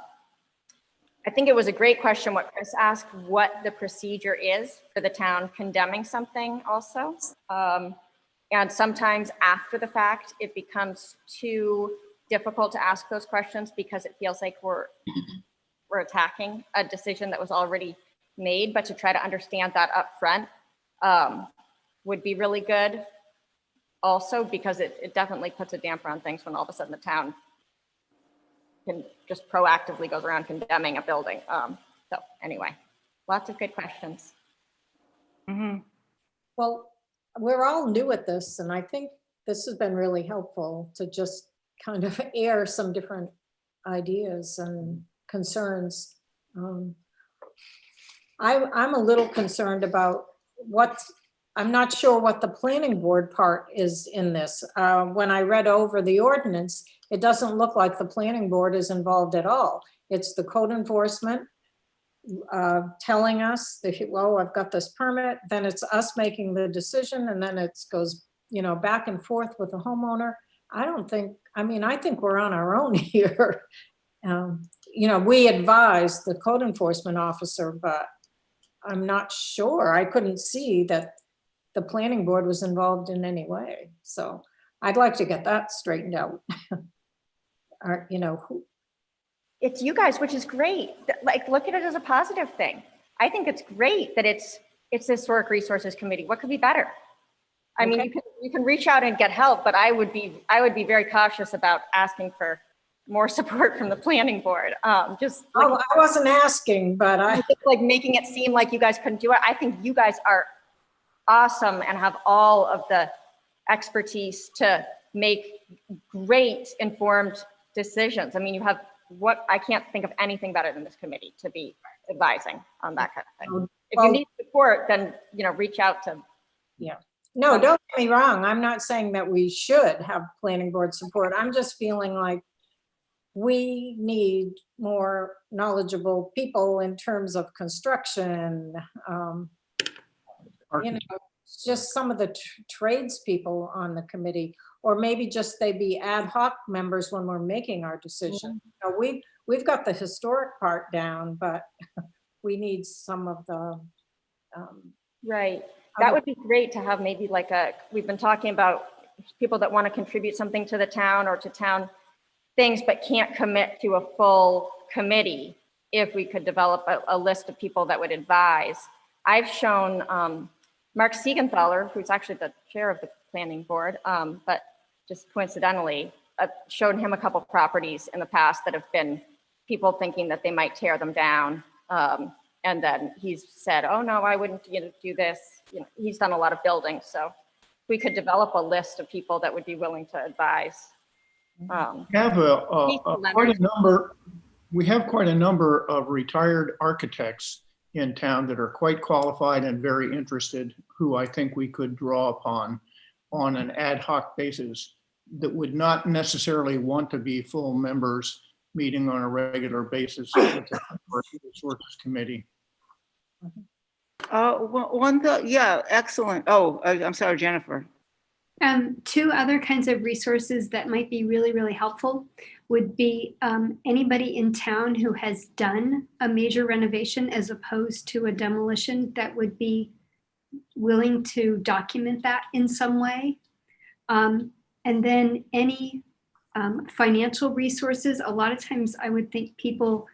think it was a great question what Chris asked, what the procedure is for the town condemning something also. And sometimes after the fact, it becomes too difficult to ask those questions because it feels like we're attacking a decision that was already made, but to try to understand that up front would be really good also, because it definitely puts a damper on things when all of a sudden the town can just proactively goes around condemning a building. So anyway, lots of good questions. Well, we're all new at this, and I think this has been really helpful to just kind of air some different ideas and concerns. I'm a little concerned about I'm not sure what the planning board part is in this. When I read over the ordinance, it doesn't look like the planning board is involved at all. It's the code enforcement telling us that, well, I've got this permit, then it's us making the decision, and then it goes, back and forth with the homeowner. I think we're on our own here. We advise the code enforcement officer, but I'm not sure. I couldn't see that the planning board was involved in any way. So I'd like to get that straightened out. Or, you know, It's you guys, which is great. Like, look at it as a positive thing. I think it's great that it's Historic Resources Committee. What could be better? I mean, Okay. you can reach out and get help, but I would be very cautious about asking for more support from the planning board. Just like, oh, I wasn't asking, but I, just like making it seem like you guys couldn't do it. I think you guys are awesome and have all of the expertise to make great informed decisions. I mean, you have I can't think of anything better than this committee to be advising on that kind of thing. If well, you need support, then, you know, reach out to. yeah. No, don't get me wrong. I'm not saying that we should have planning board support. I'm just feeling like we need more knowledgeable people in terms of construction. You know, just some of the tradespeople on the committee, or maybe just they be ad hoc members when we're making our decision. You know, we've got the historic part down, but we need some of the Right. That would be great to have maybe like we've been talking about people that want to contribute something to the town or to town things, but can't commit to a full committee. If we could develop a list of people that would advise. I've shown Mark Siegenthaler, who's actually the chair of the planning board, but just coincidentally, I've shown him a couple properties in the past that have been people thinking that they might tear them down. And then he's said, oh no, I wouldn't do this. You know, he's done a lot of building. So we could develop a list of people that would be willing to advise. We have we have quite a number of retired architects in town that are quite qualified and very interested, who I think we could draw upon on an ad hoc basis that would not necessarily want to be full members meeting on a regular basis with the Resources Committee. One thought, yeah, excellent. Oh, I'm sorry, Jennifer. Two other kinds of resources that might be really, really helpful would be anybody in town who has done a major renovation as opposed to a demolition that would be willing to document that in some way. And then any financial resources. A lot of times I would think people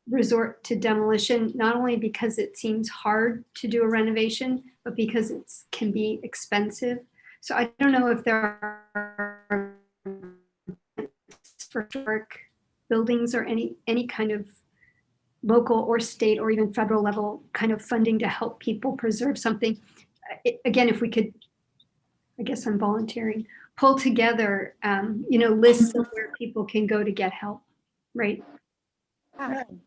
resort to demolition, not only because it seems hard to do a renovation, but because it can be expensive. So I don't know if there are for historic buildings or any kind of local or state or even federal level kind of funding to help people preserve something. Again, if we could, I guess I'm volunteering, pull together, lists of where people can go to get help, right?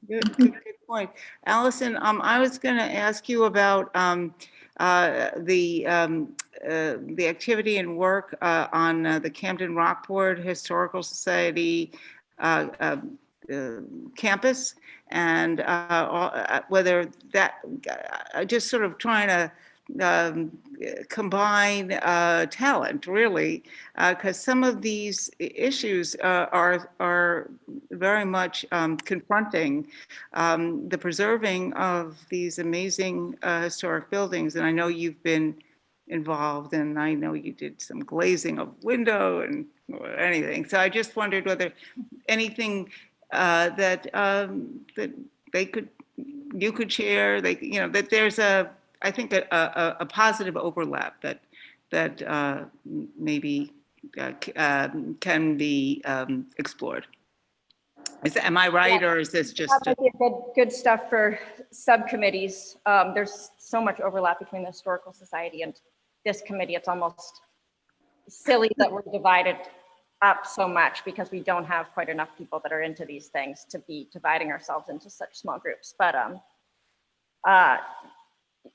Good point. Allison, I was going to ask you about the activity and work on the Camden Rockport Historical Society campus, and whether that just sort of trying to combine talent, really, because some of these issues are very much confronting the preserving of these amazing historic buildings. And I know you've been involved, and I know you did some glazing of window and anything. So I just wondered whether anything that you could share, that there's I think a positive overlap that maybe can be explored. Am I right, or is this just? That might be good stuff for subcommittees. There's so much overlap between the Historical Society and this committee. It's almost silly that we're divided up so much because we don't have quite enough people that are into these things to be dividing ourselves into such small groups. But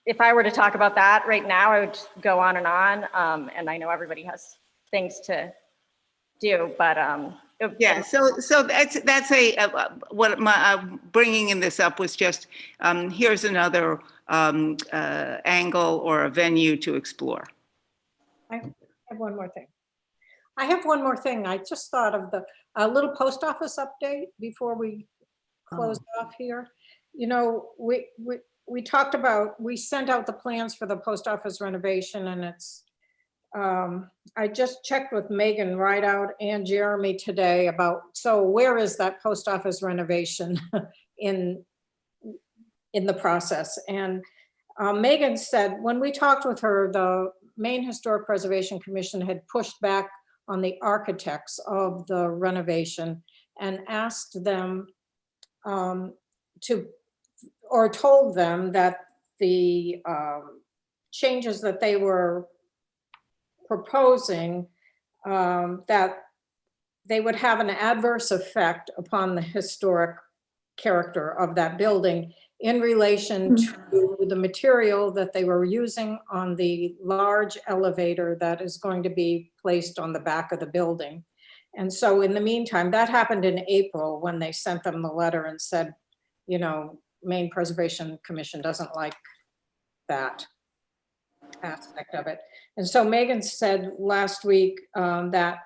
if I were to talk about that right now, I would go on. And I know everybody has things to do, but yeah. So that's what bringing in this up was just here's another angle or a venue to explore. I have one more thing. I just thought of the little post office update before we close off here. You know, we talked about, we sent out the plans for the post office renovation, and it's I just checked with Megan Rideout and Jeremy today about, so where is that post office renovation in the process? And Megan said, when we talked with her, the Maine Historic Preservation Commission had pushed back on the architects of the renovation and asked them or told them that the changes that they were proposing, that they would have an adverse effect upon the historic character of that building in relation to the material that they were using on the large elevator that is going to be placed on the back of the building. And so in the meantime, that happened in April when they sent them the letter and said, you know, Maine Preservation Commission doesn't like that aspect of it. And so Megan said last week that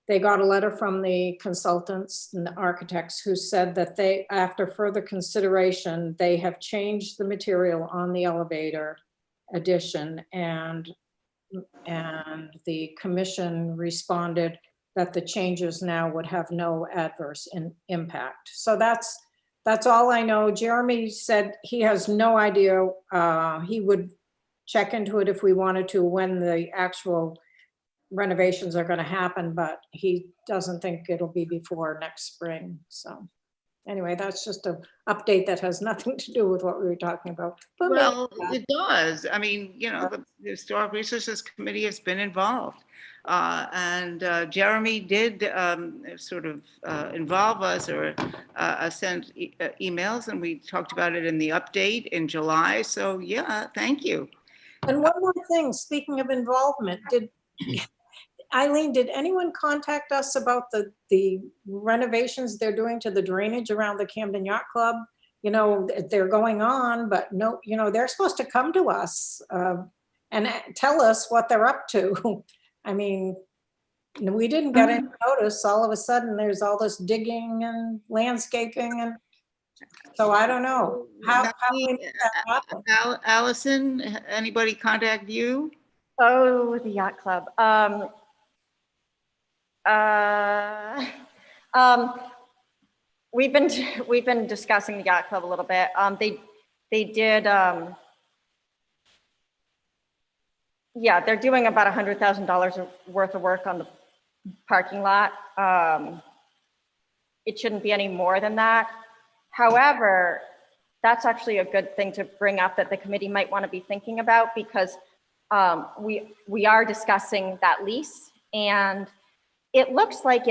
they got a letter from the consultants and the architects who said that they, after further consideration, they have changed the material on the elevator addition, and the commission responded that the changes now would have no adverse impact. So that's all I know. Jeremy said he has no idea. He would check into it if we wanted to when the actual renovations are going to happen, but he doesn't think it'll be before next spring. So anyway, that's just an update that has nothing to do with what we were talking about. But Well, it does. I mean, you know, the Historic Resources Committee has been involved. And Jeremy did sort of involve us or send emails, and we talked about it in the update in July. So yeah, thank you. And one more thing, speaking of involvement, Eileen, did anyone contact us about the renovations they're doing to the drainage around the Camden Yacht Club? You know, they're going on, but no, you know, they're supposed to come to us and tell us what they're up to. I mean, we didn't get any notice. All of a sudden, there's all this digging and landscaping, and so I don't know how we make that happen. Allison, anybody contact you? Oh, the yacht club. We've been discussing the yacht club a little bit. They did. Yeah, they're doing about $100,000 worth of work on the parking lot. It shouldn't be any more than that. However, that's actually a good thing to bring up that the committee might want to be thinking about, because we are discussing that lease, and it looks like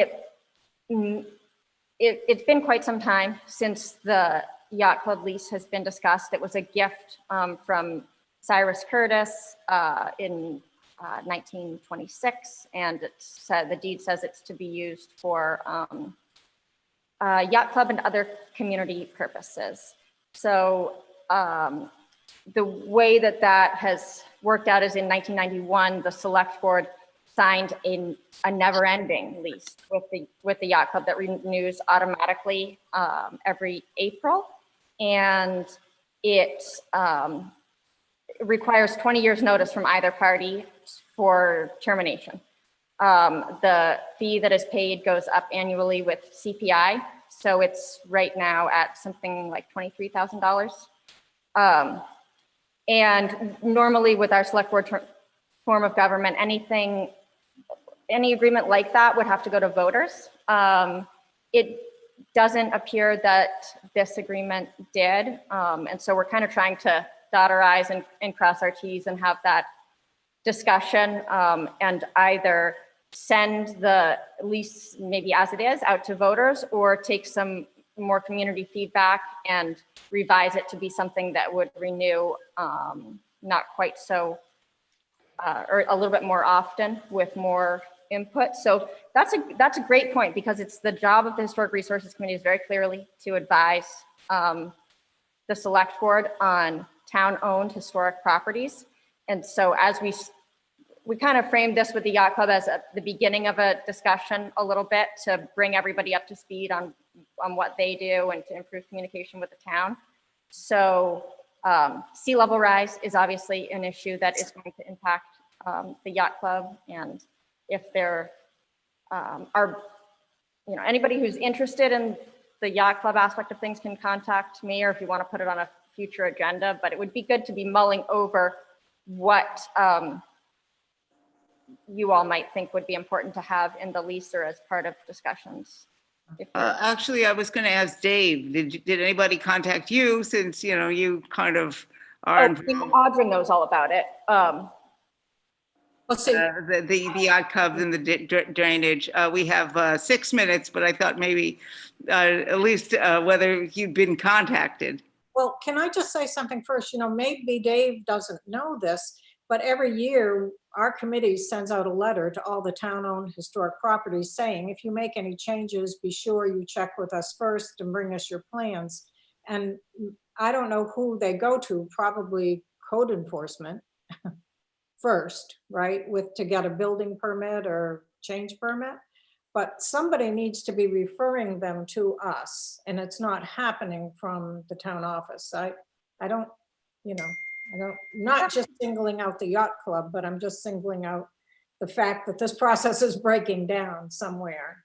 it's been quite some time since the yacht club lease has been discussed. It was a gift from Cyrus Curtis in 1926, and it said, the deed says it's to be used for yacht club and other community purposes. So the way that has worked out is in 1991, the select board signed a never-ending lease with the yacht club that renews automatically every April, and it requires 20 years notice from either party for termination. The fee that is paid goes up annually with CPI, so it's right now at something like $23,000. And normally with our select board form of government, any agreement like that would have to go to voters. It doesn't appear that this agreement did. And so we're kind of trying to dot our I's and cross our T's and have that discussion, and either send the lease maybe as it is out to voters, or take some more community feedback and revise it to be something that would renew not quite so, or a little bit more often with more input. So that's a great point, because it's the job of the Historic Resources Committee is very clearly to advise the select board on town-owned historic properties. And so as we kind of framed this with the yacht club as the beginning of a discussion a little bit to bring everybody up to speed on what they do and to improve communication with the town. So sea level rise is obviously an issue that is going to impact the yacht club. And if there are, anybody who's interested in the yacht club aspect of things can contact me, or if you want to put it on a future agenda, but it would be good to be mulling over what you all might think would be important to have in the lease or as part of discussions. Actually, I was going to ask Dave, did anybody contact you, since, you kind of are Audra knows all about it. Let's see. the yacht club and the drainage. We have 6 minutes, but I thought maybe at least whether you've been contacted. Well, can I just say something first? Maybe Dave doesn't know this, but every year our committee sends out a letter to all the town-owned historic properties saying, if you make any changes, be sure you check with us first and bring us your plans. And I don't know who they go to, probably code enforcement first, right? To get a building permit or change permit. But somebody needs to be referring them to us, and it's not happening from the town office. I don't, not just singling out the yacht club, but I'm just singling out the fact that this process is breaking down somewhere.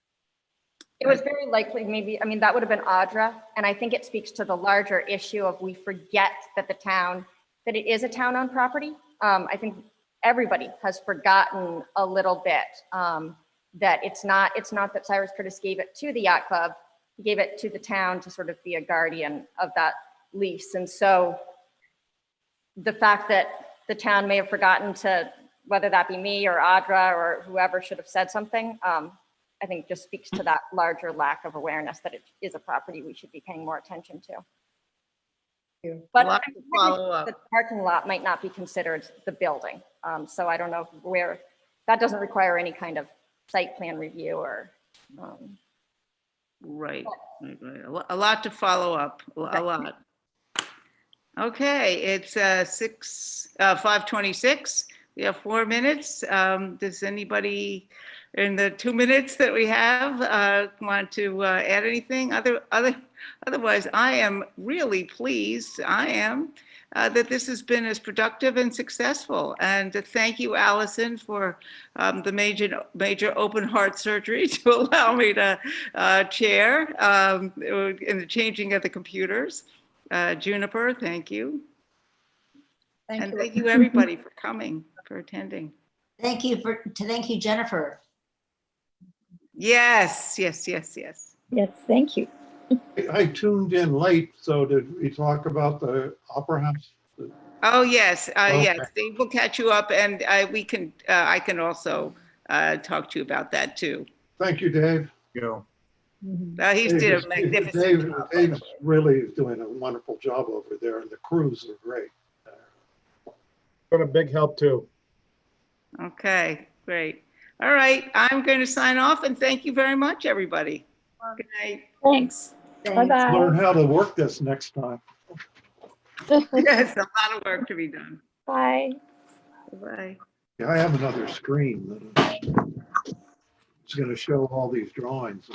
It was very likely, maybe, that would have been Audra. And I think it speaks to the larger issue of we forget that that it is a town-owned property. I think everybody has forgotten a little bit that it's not that Cyrus Curtis gave it to the yacht club. He gave it to the town to sort of be a guardian of that lease. And so the fact that the town may have forgotten to, whether that be me or Audra or whoever should have said something, I think just speaks to that larger lack of awareness that it is a property we should be paying more attention to. But the parking lot might not be considered the building. So I don't know where, that doesn't require any kind of site plan review or. Right. A lot to follow up, a lot. Okay, it's 5:26. We have 4 minutes. Does anybody in the 2 minutes that we have want to add anything? Otherwise, I am really pleased. I am that this has been as productive and successful. And thank you, Allison, for the major open heart surgery to allow me to chair in the changing of the computers. Juniper, thank you. Thank you, everybody, for coming, for attending. Thank you, Jennifer. Yes. Yes, thank you. I tuned in late, so did we talk about the Opera House? Oh, yes, Okay. yes. Dave will catch you up, and I can also talk to you about that too. Thank you, Dave. He's did a magnificent job. Dave's really doing a wonderful job over there, and the crews are great. Been a big help too. Okay, great. All right, I'm going to sign off, and thank you very much, everybody. Good night. Thanks. Bye-bye. Learn how to work this next time. Yes, a lot of work to be done. Bye. Bye. Yeah, I have another screen that is going to show all these drawings.